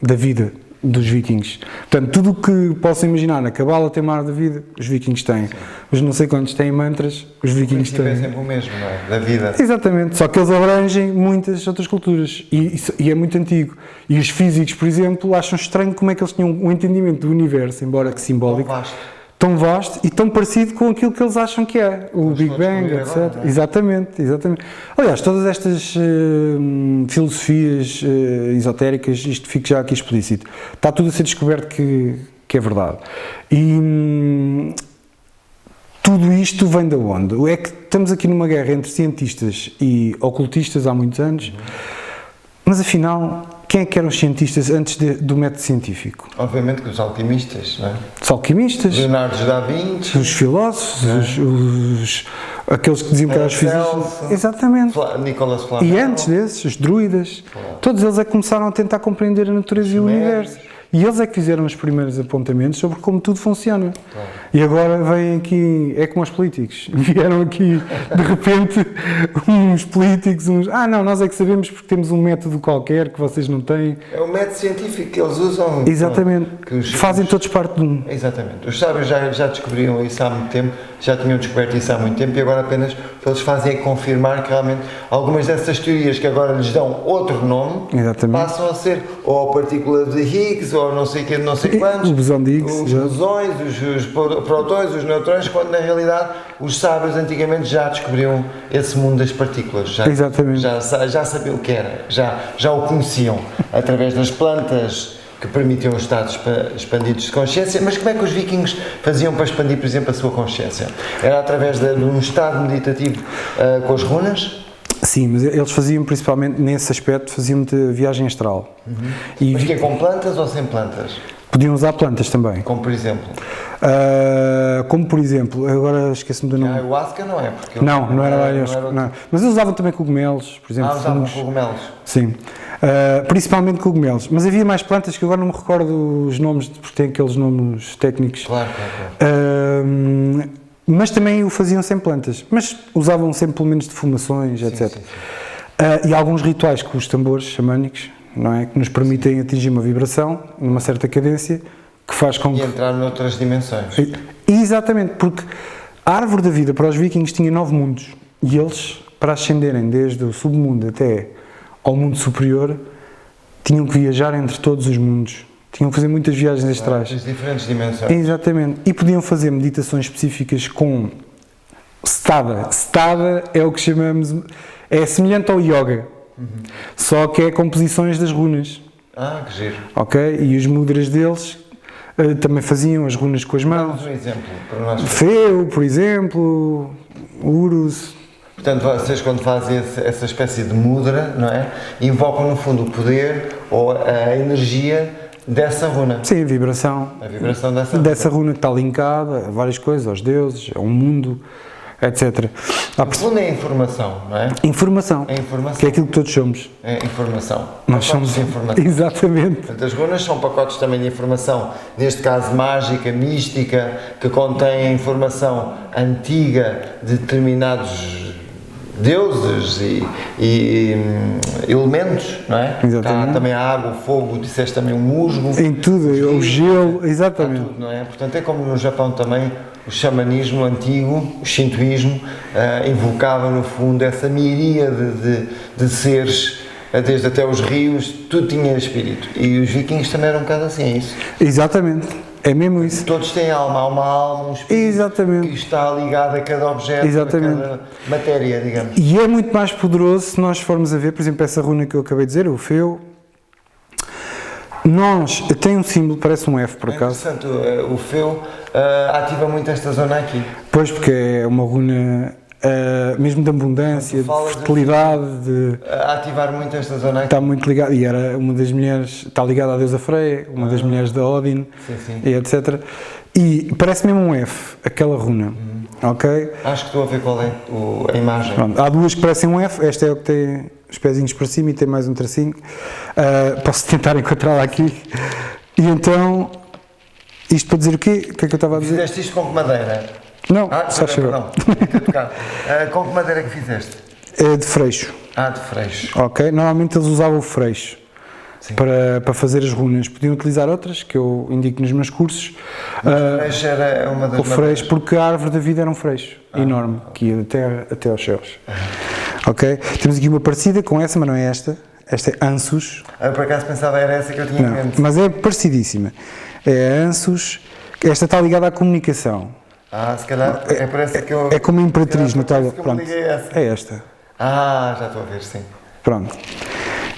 da vida dos vikings. Portanto, tudo o que possam imaginar na cabala tem uma árvore da vida, os vikings têm. Os não sei quantos têm mantras, os vikings têm. É sempre o mesmo, não é? Da vida. Exatamente, só que eles abrangem muitas outras culturas e é muito antigo. E os físicos, por exemplo, acham estranho como é que eles tinham um entendimento do universo, embora que simbólico, tão vasto e tão parecido com aquilo que eles acham que é, o Big Bang, etc. Agora, é? Exatamente. Aliás, todas estas filosofias esotéricas, isto fica já aqui explícito, está tudo a ser descoberto que é verdade. E tudo isto vem de onde? É que estamos aqui numa guerra entre cientistas e ocultistas há muitos anos, mas afinal, quem é que eram os cientistas antes do método científico? Obviamente que os alquimistas, não é? Os alquimistas. Leonardo da Vinci. Os filósofos, aqueles que diziam que eram os físicos. Exatamente. Nicolas Flamel. E antes desses, os druidas. Todos eles é que começaram a tentar compreender a natureza e o universo. E eles é que fizeram os primeiros apontamentos sobre como tudo funciona. Claro. E agora vêm aqui, é como os políticos, vieram aqui de repente uns políticos, não, nós é que sabemos porque temos um método qualquer que vocês não têm. É o método científico que eles usam. Exatamente, fazem todos parte de um. Exatamente, os sábios já descobriram isso há muito tempo, já tinham descoberto isso há muito tempo e agora apenas o que eles fazem é confirmar que realmente algumas dessas teorias que agora lhes dão outro nome, passam a ser ou a partícula de Higgs ou não sei não sei quantos, o bosão de Higgs, os bosões, os protões, os neutrões, quando na realidade os sábios antigamente já descobriam esse mundo das partículas, já sabiam o que era, já o conheciam através das plantas que permitiam os estados expandidos de consciência. Mas como é que os vikings faziam para expandir, por exemplo, a sua consciência? Era através de um estado meditativo com as runas? Sim, mas eles faziam principalmente nesse aspecto, faziam muita viagem astral. Mas que é com plantas ou sem plantas? Podiam usar plantas também. Como por exemplo? Agora esqueci-me do nome. A ayahuasca não é? Porque não era ayahuasca. Não. Mas eles usavam também cogumelos, por exemplo. Usavam cogumelos? Sim. Principalmente cogumelos. Mas havia mais plantas que agora não me recordo os nomes, porque têm aqueles nomes técnicos. Claro. Mas também o faziam sem plantas. Mas usavam sempre pelo menos defumações, etc. Sim. E alguns rituais com os tambores xamânicos, não é? Que nos permitem atingir uma vibração, numa certa cadência, que faz com que... E entrar noutras dimensões. Exatamente, porque a árvore da vida para os vikings tinha 9 mundos. E eles, para ascenderem desde o submundo até ao mundo superior, tinham que viajar entre todos os mundos. Tinham que fazer muitas viagens astrais. As diferentes dimensões. Exatamente. E podiam fazer meditações específicas com stada. Stada é o que chamamos... É semelhante ao yoga. Só que é composições das runas. Que giro. Ok? E os mudras deles também faziam as runas com as mãos. Dá-nos um exemplo para nós. Feu, por exemplo, Urus. Portanto, vocês quando fazem essa espécie de mudra, não é? Invocam no fundo o poder ou a energia dessa runa. Sim, a vibração. A vibração dessa runa que está linkada a várias coisas, aos deuses, ao mundo, etc. No fundo é informação, não é? Informação. É informação. Que é aquilo que todos somos. É informação. Nós somos informação. Exatamente. Portanto, as runas são pacotes também de informação, neste caso mágica, mística, que contém informação antiga de determinados deuses e elementos, não é? Exatamente. Há também a água, o fogo, disseste também o musgo. Em tudo, o gelo, exatamente. Tudo, não é? Portanto, é como no Japão também, o xamanismo antigo, o shintoísmo, invocava no fundo essa miríade de seres, desde até os rios, tudo tinha espírito. E os vikings também eram um bocado assim, é isso? Exatamente. É mesmo isso. Todos têm alma, há uma alma, um espírito. Exatamente. Que está ligado a cada objeto, exatamente. A cada matéria, digamos. E é muito mais poderoso se nós formos a ver, por exemplo, essa runa que eu acabei de dizer, o Feu. Tem um símbolo, parece um F por acaso. Interessante, o Feu ativa muito esta zona aqui. Pois, porque é uma runa mesmo de abundância, de fertilidade, de ativar muito esta zona aqui. Está muito ligado, e era uma das mulheres, está ligada à deusa Freia, uma das mulheres da Odin, sim. e etc. E parece mesmo um F, aquela runa. ok? Acho que estou a ver qual é a imagem. Pronto, há duas que parecem um F, esta é o que tem os pezinhos para cima e tem mais um tracinho. Posso tentar encontrá-la aqui. E então, isto para dizer o quê? O que é que eu estava a dizer? Fizeste isto com que madeira? Não, só perdão, chegou. com que madeira é que fizeste? É de freixo, De freixo. ok? Normalmente eles usavam o freixo para fazer as runas. Podiam utilizar outras, que eu indico nos meus cursos. O freixo era uma das O freixo, porque a árvore da vida era um freixo enorme, que ia até aos céus. Ok? Temos aqui uma parecida com essa, mas não é esta. Esta é Ansus. Eu por acaso pensava era essa que eu tinha em mente. Mas é parecidíssima. É Ansus. Esta está ligada à comunicação. Se calhar é por essa que eu... É como a Imperatriz no tal. Pronto. É esta. Já estou a ver, sim. Pronto.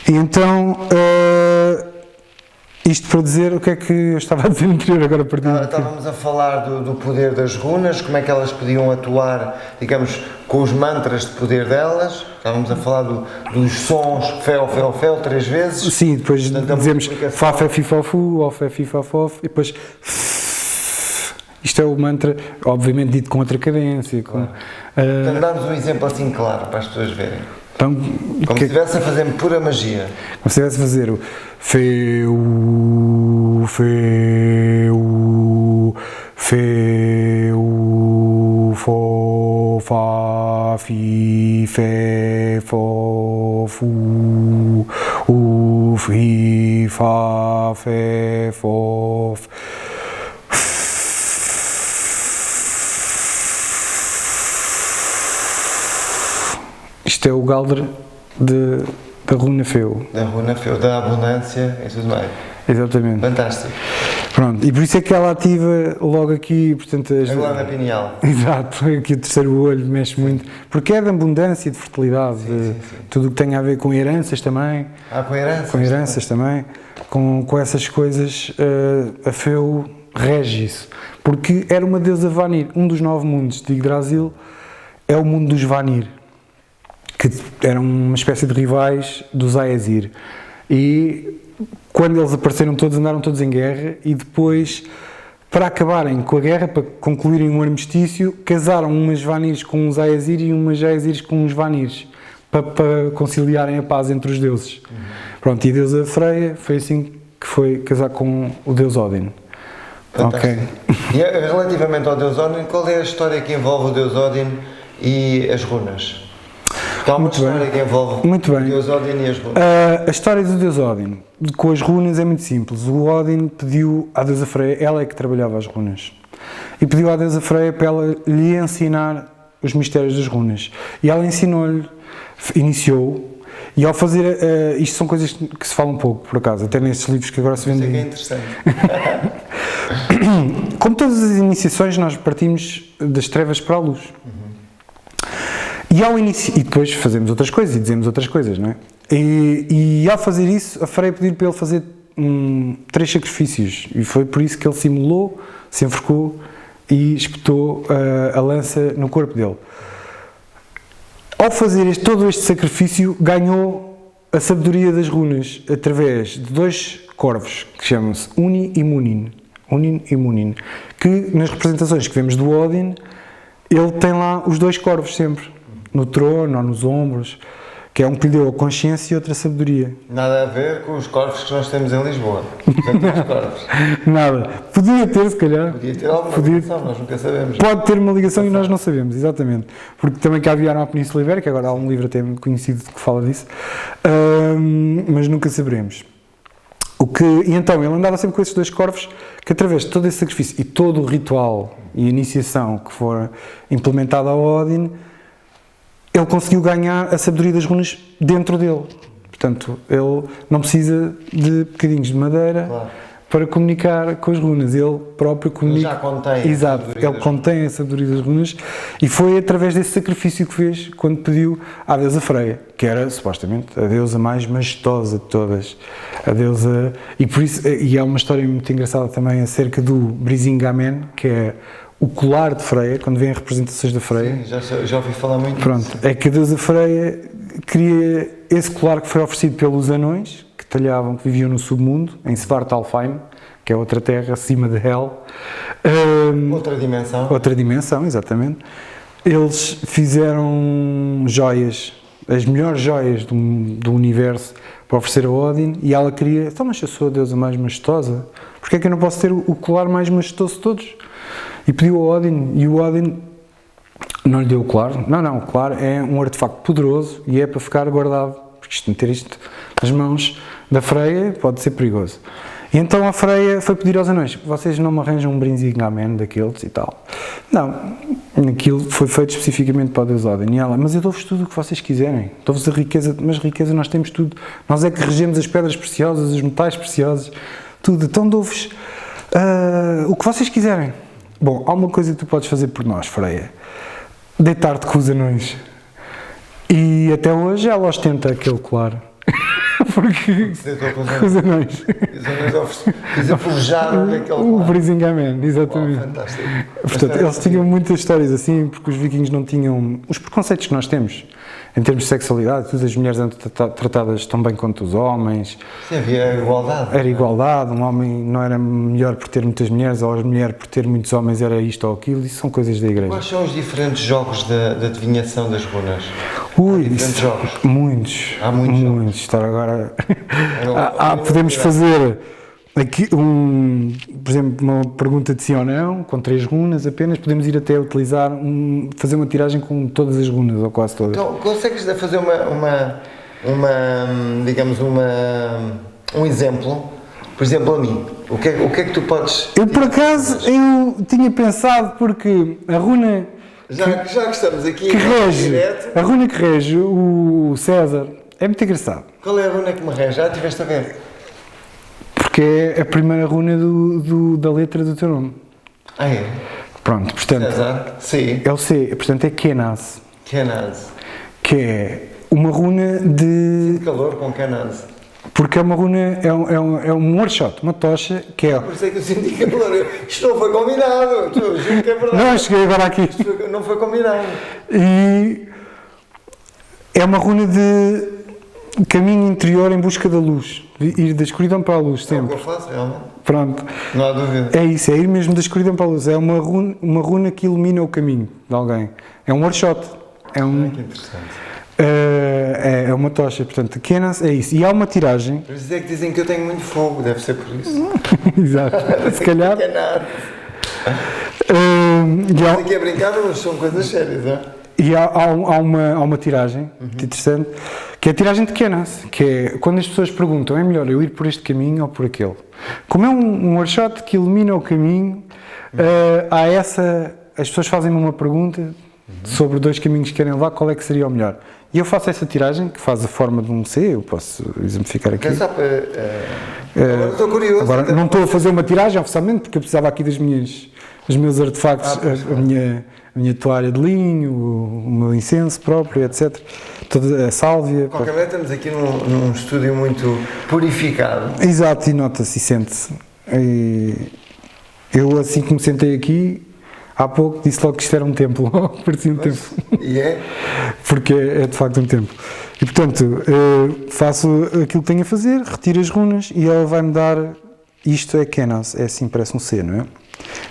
E então, isto para dizer o que é que eu estava a dizer anterior, agora perdi. Estávamos a falar do poder das runas, como é que elas podiam atuar, digamos, com os mantras de poder delas. Estávamos a falar dos sons fel, fel, fel, 3 vezes. Sim, depois Portanto, dizemos fa, fe, fi, fo, fu, o, fe, fi, fo, fof, e depois isto é o mantra, obviamente dito com outra cadência. Então dá-nos um exemplo assim claro, para as pessoas verem. Então, Como se estivesse a fazer pura magia. Como se estivesse a fazer o feu, feu, feu, fo, fa, fi, fe, fo, fu, u, fi, fa, fe, fo, Isto é o Galdr da runa Feu. Da runa Feu, da abundância e tudo mais. Exatamente. Fantástico. Pronto, e por isso é que ela ativa logo aqui, portanto... A glândula pineal. Exato, aqui o terceiro olho mexe muito, porque é de abundância e de fertilidade, tudo o que tem a ver com heranças também. Com heranças? Com heranças também, com essas coisas, a Feu rege isso, porque era uma deusa Vanir, um dos 9 mundos de Yggdrasil é o mundo dos Vanir, que eram uma espécie de rivais dos Aesir, e quando eles apareceram todos, andaram todos em guerra, e depois, para acabarem com a guerra, para concluírem um armistício, casaram umas Vanirs com uns Aesir e umas Aesirs com uns Vanirs, para conciliarem a paz entre os deuses. Pronto, e a deusa Freya foi assim que foi casar com o deus Odin. Fantástico. E relativamente ao deus Odin, qual é a história que envolve o deus Odin e as runas? Há uma história que envolve o deus Odin e as runas. A história do deus Odin com as runas é muito simples. O Odin pediu à deusa Freya, ela é que trabalhava as runas, e pediu à deusa Freya para ela lhe ensinar os mistérios das runas. E ela ensinou-lhe, iniciou, e ao fazer, isto são coisas que se falam pouco, por acaso, até nestes livros que agora se vendem. Isso é que é interessante. Como todas as iniciações, nós partimos das trevas para a luz. E ao início, e depois fazemos outras coisas e dizemos outras coisas, não é? E ao fazer isso, a Freya pediu para ele fazer 3 sacrifícios, e foi por isso que ele simulou, se enforcou e espetou a lança no corpo dele. Ao fazer todo este sacrifício, ganhou a sabedoria das runas através de 2 corvos que chamam-se Uni e Munin. Unin e Munin, que nas representações que vemos do Odin, ele tem lá os 2 corvos sempre, no trono ou nos ombros, que é um que lhe deu a consciência e outra a sabedoria. Nada a ver com os corvos que nós temos em Lisboa. Portanto, os corvos. Nada. Podia ter, se calhar. Podia ter alguma ligação, nós nunca sabemos. Pode ter uma ligação e nós não sabemos, exatamente. Porque também cá vieram à Península Ibérica, agora há um livro até muito conhecido que fala disso, mas nunca saberemos. E então, ele andava sempre com esses 2 corvos, que através de todo esse sacrifício e todo o ritual e iniciação que for implementado ao Odin, ele conseguiu ganhar a sabedoria das runas dentro dele. Portanto, ele não precisa de bocadinhos de madeira para comunicar com as runas. Ele próprio comunica. Ele já contém. Exato, ele contém a sabedoria das runas, e foi através desse sacrifício que fez quando pediu à deusa Freya, que era supostamente a deusa mais majestosa de todas. A deusa. E por isso, e há uma história muito engraçada também acerca do Brisingamen, que é o colar de Freya, quando vêm representações da Freya. Sim, já ouvi falar muito disso. É que a deusa Freya queria esse colar que foi oferecido pelos anões, que talhavam, que viviam no submundo, em Svartalfheim, que é outra terra acima de Hel. Outra dimensão. Outra dimensão, exatamente. Eles fizeram joias, as melhores joias do universo, para oferecer a Odin, e ela queria, então, mas eu sou a deusa mais majestosa, porque é que eu não posso ter o colar mais majestoso de todos? E pediu a Odin, e o Odin não lhe deu o colar. Não, o colar é um artefacto poderoso e é para ficar guardado, porque meter isto nas mãos da Freya pode ser perigoso. E então a Freya foi pedir aos anões, vocês não me arranjam um Brinsingamen daqueles e tal. Não, aquilo foi feito especificamente para o deus Odin. E ela, mas eu dou-vos tudo o que vocês quiserem, dou-vos a riqueza, mas riqueza nós temos tudo, nós é que regemos as pedras preciosas, os metais preciosos, tudo, então dou-vos o que vocês quiserem. Bom, há uma coisa que tu podes fazer por nós, Freya, deitar-te com os anões. E até hoje ela ostenta aquele colar. Porque com os anões. Eles aforjaram aquele O Brisingamen, exatamente. Fantástico. Portanto, eles tinham muitas histórias assim, porque os vikings não tinham os preconceitos que nós temos. Em termos de sexualidade, todas as mulheres eram tratadas tão bem quanto os homens. Sim, havia igualdade. Era igualdade, um homem não era melhor por ter muitas mulheres, ou a mulher por ter muitos homens era isto ou aquilo, isso são coisas da igreja. Quais são os diferentes jogos de adivinhação das runas? Ui, diferentes jogos? Muitos. Há muitos jogos. Estar agora... podemos fazer aqui por exemplo, uma pergunta de sim ou não, com 3 runas apenas, podemos ir até utilizar, fazer uma tiragem com todas as runas, ou quase todas. Então, consegues fazer um exemplo? Por exemplo, a mim, o que é que tu podes... Eu, por acaso, eu tinha pensado, porque a runa... Já que estamos aqui que rege, direto... A runa que rege o César é muito engraçado. Qual é a runa que me rege? Já estiveste a ver? Porque é a primeira runa da letra do teu nome. Ah, é? Pronto, portanto... César? Sim. É o C, portanto é Kenaz. Kenaz. Que é uma runa de... Calor com Kenaz. Porque é uma runa, é um workshot, uma tocha, que é... Por isso é que eu senti calor. Isto não foi combinado. Eu juro que é verdade. Não, cheguei agora aqui. Não foi combinado. E é uma runa de caminho interior em busca da luz. Ir da escuridão para a luz, sempre. É o que eu faço, realmente. Pronto. Não há dúvida. É isso, é ir mesmo da escuridão para a luz. É uma runa que ilumina o caminho de alguém. É um workshot. Que interessante. É uma tocha, portanto, Kenas é isso. E há uma tiragem. Por isso é que dizem que eu tenho muito fogo, deve ser por isso. Exato. Se calhar. Estamos aqui a brincar, mas são coisas sérias, não é? E há uma tiragem interessante, que é a tiragem de Kenas, que é quando as pessoas perguntam, é melhor eu ir por este caminho ou por aquele? Como é um workshop que ilumina o caminho, as pessoas fazem-me uma pergunta sobre 2 caminhos que querem levar, qual é que seria o melhor? E eu faço essa tiragem, que faz a forma de um C, eu posso exemplificar aqui. Agora estou curioso. Agora, não estou a fazer uma tiragem oficialmente, porque eu precisava aqui dos meus artefactos, a minha toalha de linho, o meu incenso próprio, etc. Toda a sálvia. De qualquer maneira, estamos aqui num estúdio muito purificado. Exato, e nota-se e sente-se. Eu, assim que me sentei aqui, há pouco, disse logo que isto era um templo. Parecia um templo. E é? Porque é de facto um templo. E portanto, faço aquilo que tenho a fazer, retiro as runas e ela vai-me dar. Isto é Kenas, é assim, parece um C, não é?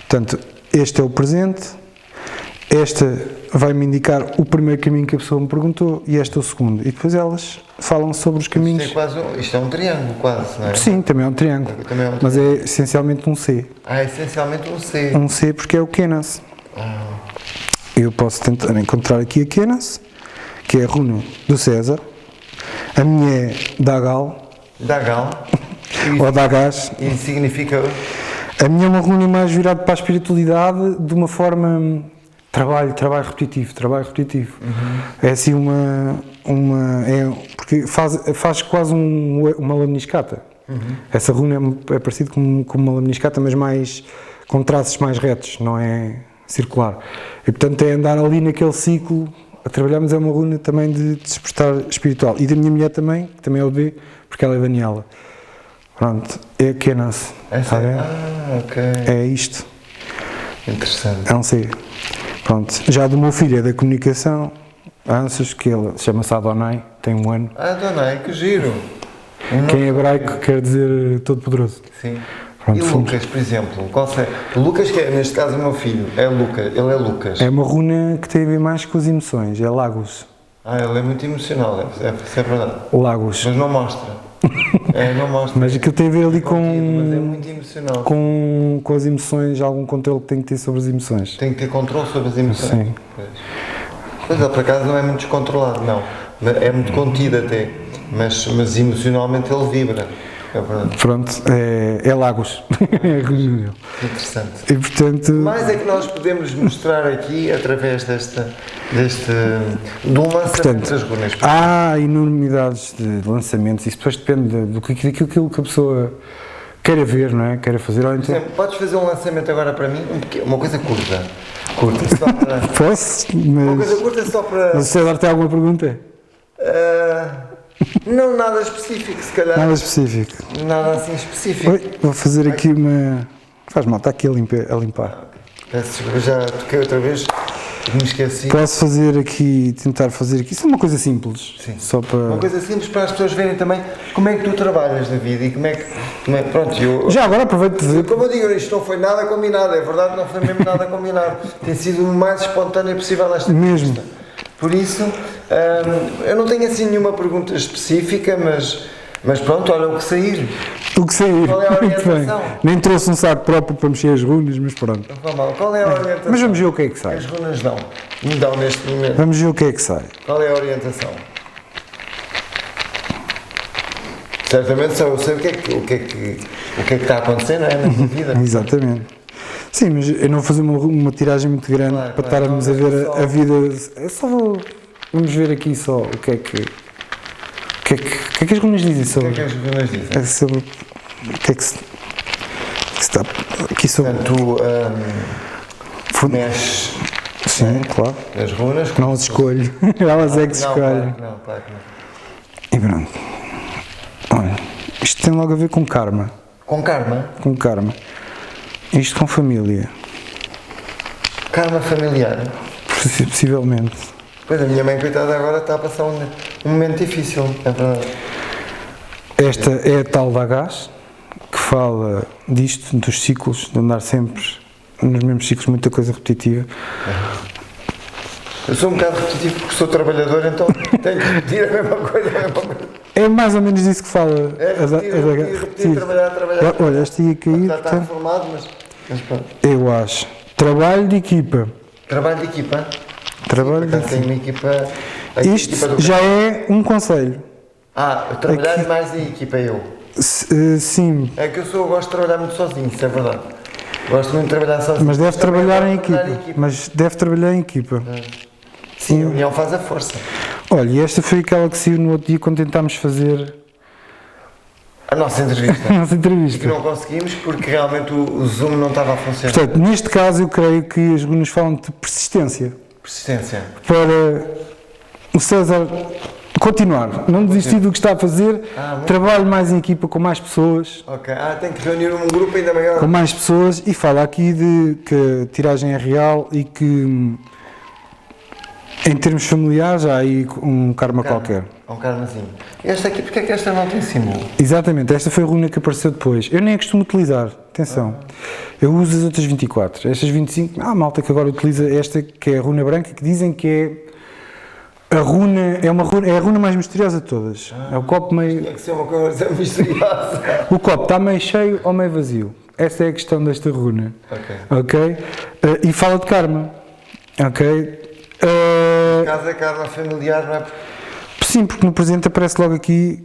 Portanto, este é o presente. Esta vai-me indicar o primeiro caminho que a pessoa me perguntou e este é o segundo. E depois elas falam sobre os caminhos. Isto é um triângulo, quase, não é? Sim, também é um triângulo. Mas é essencialmente um C. É essencialmente um C. Um C porque é o Kenas. Eu posso tentar encontrar aqui a Kenas, que é a runa do César. A minha é Dagal. Dagal. Ou Dagás. E significa... A minha é uma runa mais virada para a espiritualidade de uma forma... Trabalho repetitivo. É assim porque faz quase uma lemniscata. Essa runa é parecido com uma lemniscata, mas mais com traços mais retos, não é circular. E portanto é andar ali naquele ciclo a trabalhar, mas é uma runa também de despertar espiritual. E da minha mulher também, que também é o B, porque ela é Daniela. Pronto, é Kenas. Ok. É isto. Interessante. É um C. Pronto, já do meu filho é da comunicação, Ansos, que ele chama-se Adonai, tem 1 ano. Adonai, que giro! Que em hebraico quer dizer todo-poderoso. Sim. Pronto, E Lucas, por exemplo, o Lucas, que é, neste caso, o meu filho, é Lucas, ele é Lucas. É uma runa que tem a ver mais com as emoções, é Lagos. Ele é muito emocional, é verdade. Lagos. Mas não mostra. Não mostra. Mas aquilo tem a ver ali Mas é muito emocional. com as emoções, algum controle que tem que ter sobre as emoções. Tem que ter controle sobre as emoções. Sim. Pois ele, por acaso, não é muito descontrolado, não. É muito contido até. Mas emocionalmente ele vibra. É verdade. Pronto, é Lagos. É a runa dele. Interessante. E portanto. Mais é que nós podemos mostrar aqui através do lançamento das runas. Há enormidades de lançamentos, isso depois depende daquilo que a pessoa queira ver, não é? Queira fazer. Ou Por então... exemplo, podes fazer um lançamento agora para mim? Uma coisa curta. Só para... Posso? Uma coisa Mas. curta só para... Mas se agora tem alguma pergunta? Não, nada específico, se calhar. Nada específico. Nada assim específico. Oi, vou fazer aqui uma. Faz mal, está aqui a limpar. Peço desculpa, já toquei outra vez. Me esqueci. Posso fazer aqui, tentar fazer aqui, isso é uma coisa simples. Sim. Só para... Uma coisa simples para as pessoas verem também como é que tu trabalhas, David, e como é que pronto, Já agora aproveito de dizer. como eu digo, isto não foi nada combinado, é verdade, não foi mesmo nada combinado. Tem sido o mais espontâneo possível esta Mesmo. entrevista. Por isso, eu não tenho assim nenhuma pergunta específica, mas pronto, olha o que sair. O que sair. Qual é a Muito bem. orientação? Nem trouxe um saco próprio para mexer as runas, mas pronto. Não vai mal. Qual é a orientação? Mas vamos ver o que é que sai. As runas me dão neste momento. Vamos ver o que é que sai. Qual é a orientação? Certamente só eu sei o que é que está a acontecer, não é? Na minha vida. Exatamente. Sim, mas eu não vou fazer uma tiragem muito grande Claro, para claro, estarmos a não, ver só- a vida. Eu só vou. Vamos ver aqui só o que é que. O que é que as runas dizem O sobre. que é que as runas dizem? Sobre o que é que se está aqui sobre. Portanto, tu mexes Sim, claro. as runas. Não as escolho. Elas é que se Não, escolhem. claro que não. E pronto. Olha, isto tem logo a ver com karma. Com karma? Com karma. Isto com família. Karma familiar. Possivelmente. Pois a minha mãe, coitada, agora está a passar um momento difícil, é verdade. Esta é a tal da gás que fala disto, dos ciclos, de andar sempre nos mesmos ciclos, muita coisa repetitiva. Eu sou um bocado repetitivo porque sou trabalhador, então tenho que repetir a mesma coisa. É mais ou menos disso que fala. É repetir, trabalhar. Olha, esta ia cair, Já está portanto, reformado, mas pronto. eu acho. Trabalho de equipa. Trabalho de equipa. Trabalho de Portanto, tem equipa. uma equipa. A equipa Isto do- já é um conselho. trabalhar Aqui- mais em equipa, eu. Sim, É que eu gosto de trabalhar muito sozinho, isso é verdade. Gosto muito de trabalhar sozinho. mas deve Também trabalhar em gosto de equipa. Mas deve trabalhar em equipa. Sim, a união faz a força. Olha, e esta foi aquela que saiu no outro dia quando tentámos fazer A nossa entrevista. a nossa E que entrevista. não conseguimos porque realmente o Zoom não estava a funcionar. Portanto, neste caso eu creio que as runas falam de persistência. Persistência. Para o César continuar, não desistir do que está a fazer, muito trabalho mais em equipa com mais pessoas, Ok. Tem que reunir um grupo ainda maior. com mais pessoas e fala aqui de que a tiragem é real e que em termos familiares há aí um karma qualquer. Um karmazinho. Esta aqui, porque é que esta não tem símbolo? Exatamente, esta foi a runa que apareceu depois. Eu nem a costumo utilizar, atenção. Eu uso as outras 24. Estas 25, há malta que agora utiliza esta, que é a runa branca, que dizem que é a runa, é a runa mais misteriosa de todas. É o copo meio. Tinha que ser uma coisa misteriosa. O copo está meio cheio ou meio vazio. Esta é a questão desta runa. Ok? E fala de karma. Ok? Casa é karma familiar, não é? Sim, porque no presente aparece logo aqui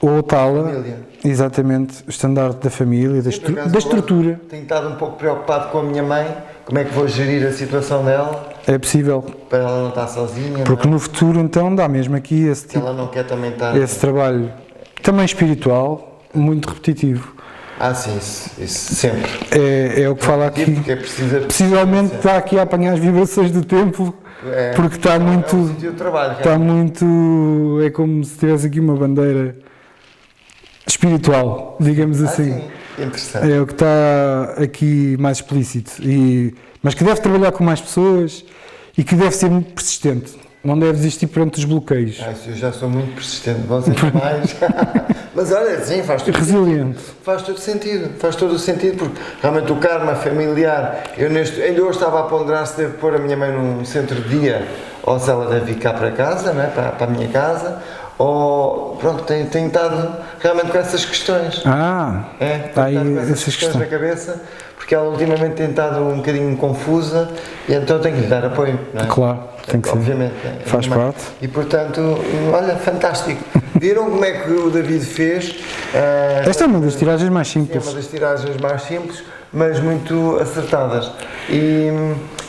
o tala. Família. Exatamente, o estandarte da família, Por acaso, da estrutura. Tenho estado um pouco preocupado com a minha mãe, como é que vou gerir a situação dela, É possível, para ela não estar sozinha, porque não é? no futuro então dá mesmo aqui esse Que tipo, ela não quer também estar... esse trabalho também espiritual, muito repetitivo. Sim, isso sempre. É o que fala aqui. Porque é preciso... Possivelmente está aqui a apanhar as vibrações do templo, porque está É um muito. sítio de trabalho. Está muito. É como se tivesse aqui uma bandeira espiritual, digamos assim. Sim. Interessante. É o que está aqui mais explícito. Mas que deve trabalhar com mais pessoas e que deve ser muito persistente. não deve desistir perante os bloqueios. Eu já sou muito persistente, vão ser mais. Mas olha, sim, faz tudo Resiliente. Faz todo o sentido, porque realmente o karma familiar, ainda hoje estava a ponderar se devo pôr a minha mãe num centro de dia, ou se ela deve vir cá para casa, não é? para a minha casa, ou, pronto, tenho estado realmente com essas questões. Aí com essas questões na cabeça, porque ela ultimamente tem estado um bocadinho confusa, e então tenho que lhe dar apoio, não é? Claro, tem que ser. Obviamente. Faz parte. E portanto, olha, fantástico. Viram como é que o David fez? Esta é uma das tiragens mais simples. É uma das tiragens mais simples, mas muito acertadas. E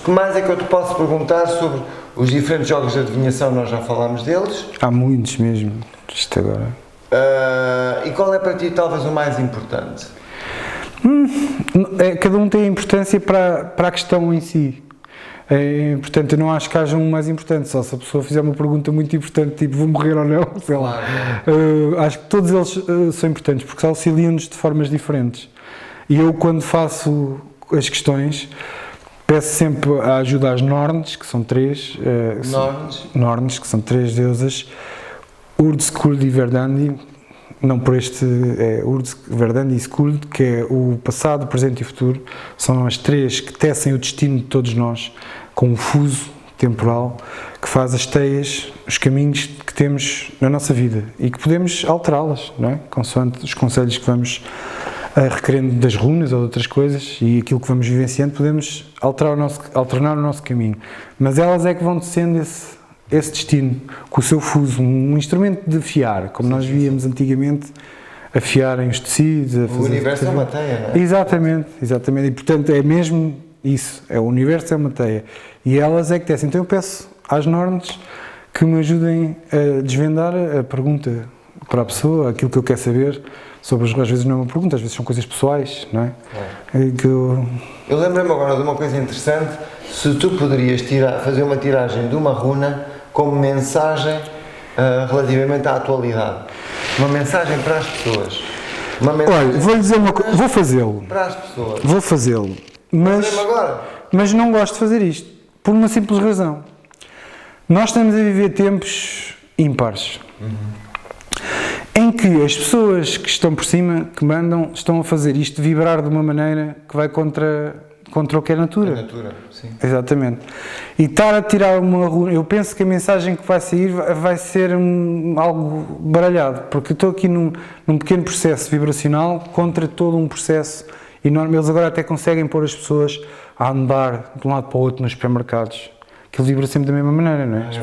que mais é que eu te posso perguntar sobre os diferentes jogos de adivinhação? Nós já falámos deles. Há muitos mesmo. Isto agora. E qual é para ti talvez o mais importante? Cada um tem importância para a questão em si. Portanto, eu não acho que haja um mais importante, só se a pessoa fizer uma pergunta muito importante, tipo, vou morrer ou não, sei lá. Acho que todos eles são importantes, porque auxiliam-nos de formas diferentes. E eu, quando faço as questões, peço sempre a ajuda às Norns, que são três. Norns, que são três deusas. Urd, Skuld e Verdandi. Não por este, é Urd, Verdandi e Skuld, que é o passado, o presente e o futuro. São as três que tecem o destino de todos nós, com um fuso temporal que faz as teias, os caminhos que temos na nossa vida e que podemos alterá-las, não é? Consoante os conselhos que vamos requerendo das runas ou de outras coisas e aquilo que vamos vivenciando, podemos alternar o nosso caminho. Mas elas é que vão descendo esse destino, com o seu fuso, um instrumento de afiar, como nós víamos antigamente, afiarem os tecidos. O universo é uma teia, não é? Exatamente. E portanto é mesmo isso, o universo é uma teia. E elas é que descem. Então eu peço às Norns que me ajudem a desvendar a pergunta para a pessoa, aquilo que eu quero saber sobre às vezes não é uma pergunta, às vezes são coisas pessoais, não é? Eu lembrei-me agora de uma coisa interessante, se tu poderias fazer uma tiragem de uma runa como mensagem relativamente à atualidade. Uma mensagem para as pessoas. Olha, vou-lhe dizer uma coisa, vou fazê-lo. Para as pessoas. Vou fazê-lo. Mas não gosto de fazer isto, por uma simples razão. Nós estamos a viver tempos ímpares. Em que as pessoas que estão por cima, que mandam, estão a fazer isto vibrar de uma maneira que vai contra o que é natura. A natura, sim. Exatamente. E estar a tirar uma runa, eu penso que a mensagem que vai sair vai ser algo baralhado, porque eu estou aqui num pequeno processo vibracional contra todo um processo enorme. Eles agora até conseguem pôr as pessoas a andar de um lado para o outro nos supermercados. Aquilo vibra sempre da mesma maneira, não é? As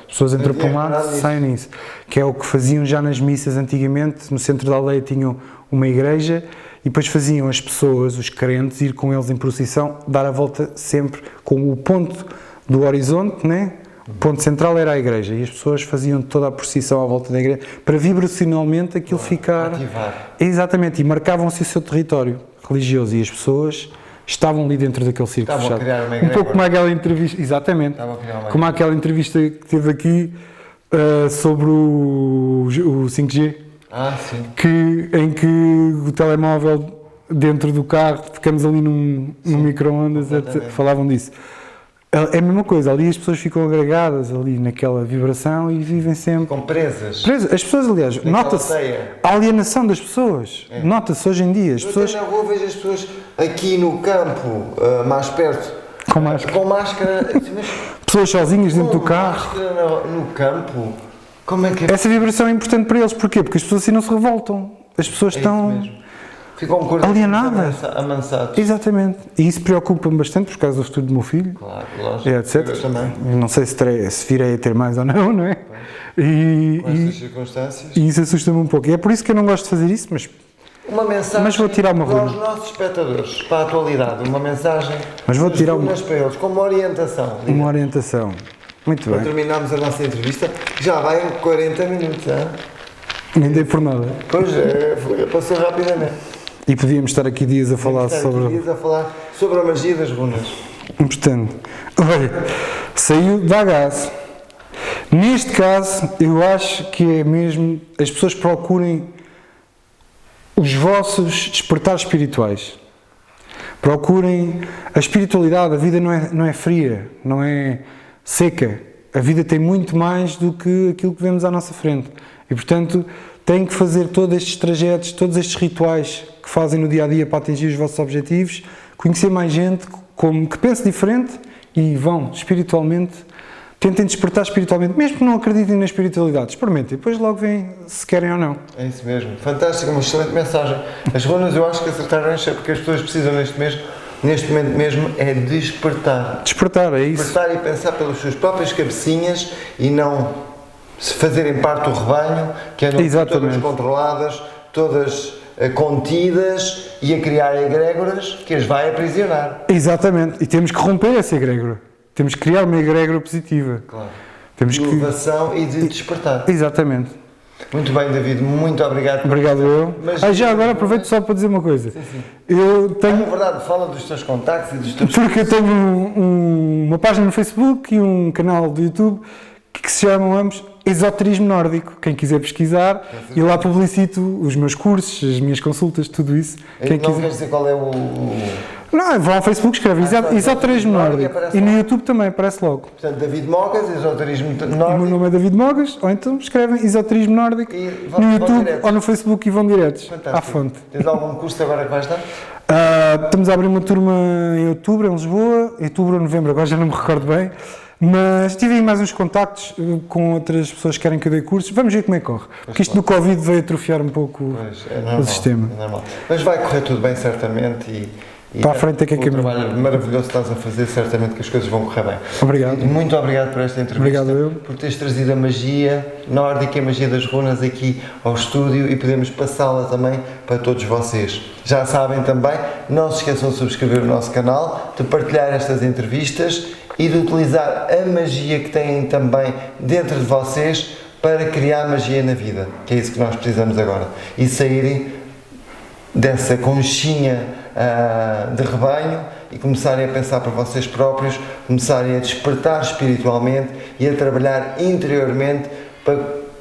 pessoas entram para um lado e saem nisso. Que é o que faziam já nas missas antigamente. No centro da aldeia tinham uma igreja e depois faziam as pessoas, os crentes, ir com eles em procissão, dar a volta sempre com o ponto do horizonte, né? O ponto central era a igreja e as pessoas faziam toda a procissão à volta da igreja para vibracionalmente aquilo ficar... Ativar. Exatamente, e marcavam-se o seu território religioso e as pessoas estavam ali dentro daquele círculo fechado. A criar uma igreja. Um pouco como aquela entrevista, exatamente, como aquela entrevista que teve aqui sobre o 5G. Sim. Em que o telemóvel dentro do carro, ficamos ali num micro-ondas, falavam disso. É a mesma coisa, ali as pessoas ficam agregadas ali naquela vibração e vivem sempre... Com presas. As pessoas, aliás, nota-se a alienação das pessoas, nota-se hoje em dia. As pessoas... na rua vejo as pessoas aqui no campo, mais perto, com máscara. Pessoas sozinhas dentro do carro. Máscara no campo. Como é que é? Essa vibração é importante para eles, porquê? Porque as pessoas assim não se revoltam. As pessoas estão... Ficam alienadas. Amansados. Exatamente. E isso preocupa-me bastante por causa do futuro do meu filho. Claro, lógico. Etc. Eu também. Não sei se virei a ter mais ou não é? Com estas circunstâncias. E isso assusta-me um pouco. E é por isso que eu não gosto de fazer isso, uma mensagem mas vou tirar uma para os nossos espectadores, para a atualidade. Uma mensagem mas vou tirar para eles, como uma orientação. Uma orientação. Muito bem. Para terminarmos a nossa entrevista, já vai 40 minutos, hein? Nem dei por nada. Pois, passou rapidamente. E podíamos estar aqui dias a falar sobre a magia das runas. Portanto, olha, saiu da gás. Neste caso, eu acho que é mesmo as pessoas procurem os vossos despertares espirituais. Procurem a espiritualidade. A vida não é fria, não é seca. a vida tem muito mais do que aquilo que vemos à nossa frente. E, portanto, têm que fazer todos estes trajetos, todos estes rituais que fazem no dia-a-dia para atingir os vossos objetivos, conhecer mais gente que pense diferente e vão espiritualmente, tentem despertar espiritualmente, mesmo que não acreditem na espiritualidade, experimentem, depois logo veem se querem ou não. É isso mesmo, fantástico, uma excelente mensagem. As runas eu acho que acertaram em cheio, porque as pessoas precisam neste momento mesmo, é despertar. Despertar, é isso. Despertar e pensar pelas suas próprias cabecinhas e não se fazerem parte do rebanho, que andam todas controladas, todas contidas e a criar egrégoras que as vai aprisionar. Exatamente, e temos que romper essa egrégora. Temos que criar uma egrégora positiva. Claro. Temos de inovação e de despertar. Exatamente. Muito bem, David, muito obrigado. Obrigado eu. Já agora aproveito só para dizer uma coisa. Sim. Eu tenho... na verdade, fala dos teus contactos e dos teus... Porque eu tenho uma página no Facebook e um canal do YouTube que se chamam ambos Esoterismo Nórdico. Quem quiser pesquisar, e lá publicito os meus cursos, as minhas consultas, tudo isso. Quem não quiser dizer qual é o... Não, vão ao Facebook, escreve Esoterismo Nórdico. E no YouTube também, aparece logo. Portanto, David Mogas, Esoterismo Nórdico. O meu nome é David Mogas, ou então escrevem Esoterismo Nórdico no YouTube ou no Facebook e vão diretos à fonte. Tens algum curso agora que vais dar? Estamos a abrir uma turma em outubro, em Lisboa, outubro ou novembro, agora já não me recordo bem, mas tive aí mais uns contactos com outras pessoas que querem que eu dê cursos. Vamos ver como é que corre, porque isto do Covid veio atrofiar um pouco o sistema. É normal. Mas vai correr tudo bem, certamente, e para a frente é que é caminho. O trabalho maravilhoso que estás a fazer, certamente que as coisas vão correr bem. Obrigado. Muito obrigado por esta entrevista. Obrigado eu. Por teres trazido a magia nórdica e a magia das runas aqui ao estúdio e podemos passá-la também para todos vocês. Já sabem também, não se esqueçam de subscrever o nosso canal, de partilhar estas entrevistas e de utilizar a magia que têm também dentro de vocês para criar magia na vida, que é isso que nós precisamos agora. E saírem dessa conchinha de rebanho e começarem a pensar para vocês próprios, começarem a despertar espiritualmente e a trabalhar interiormente para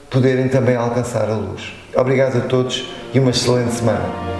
poderem também alcançar a luz. Obrigado a todos e uma excelente semana.